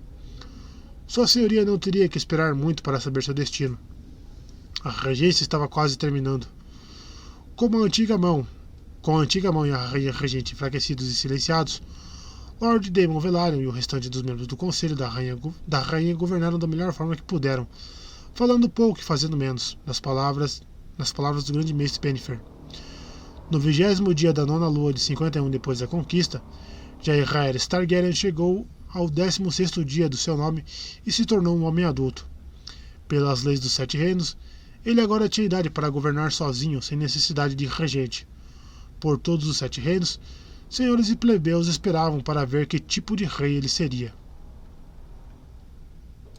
Sua senhoria não teria que esperar muito para saber seu destino. A regência estava quase terminando. Com a antiga mão e a rainha regente enfraquecidos e silenciados, Lord Daemon Velaryon e o restante dos membros do conselho da rainha governaram da melhor forma que puderam, falando pouco e fazendo menos, nas palavras do grande mestre Pennyfer. No 20º dia da 9ª lua de 51 depois da conquista, Jaehaerys Targaryen chegou ao 16º dia do seu nome e se tornou um homem adulto. Pelas leis dos 7 reinos, ele agora tinha idade para governar sozinho, sem necessidade de regente. Por todos os 7 reinos, senhores e plebeus esperavam para ver que tipo de rei ele seria.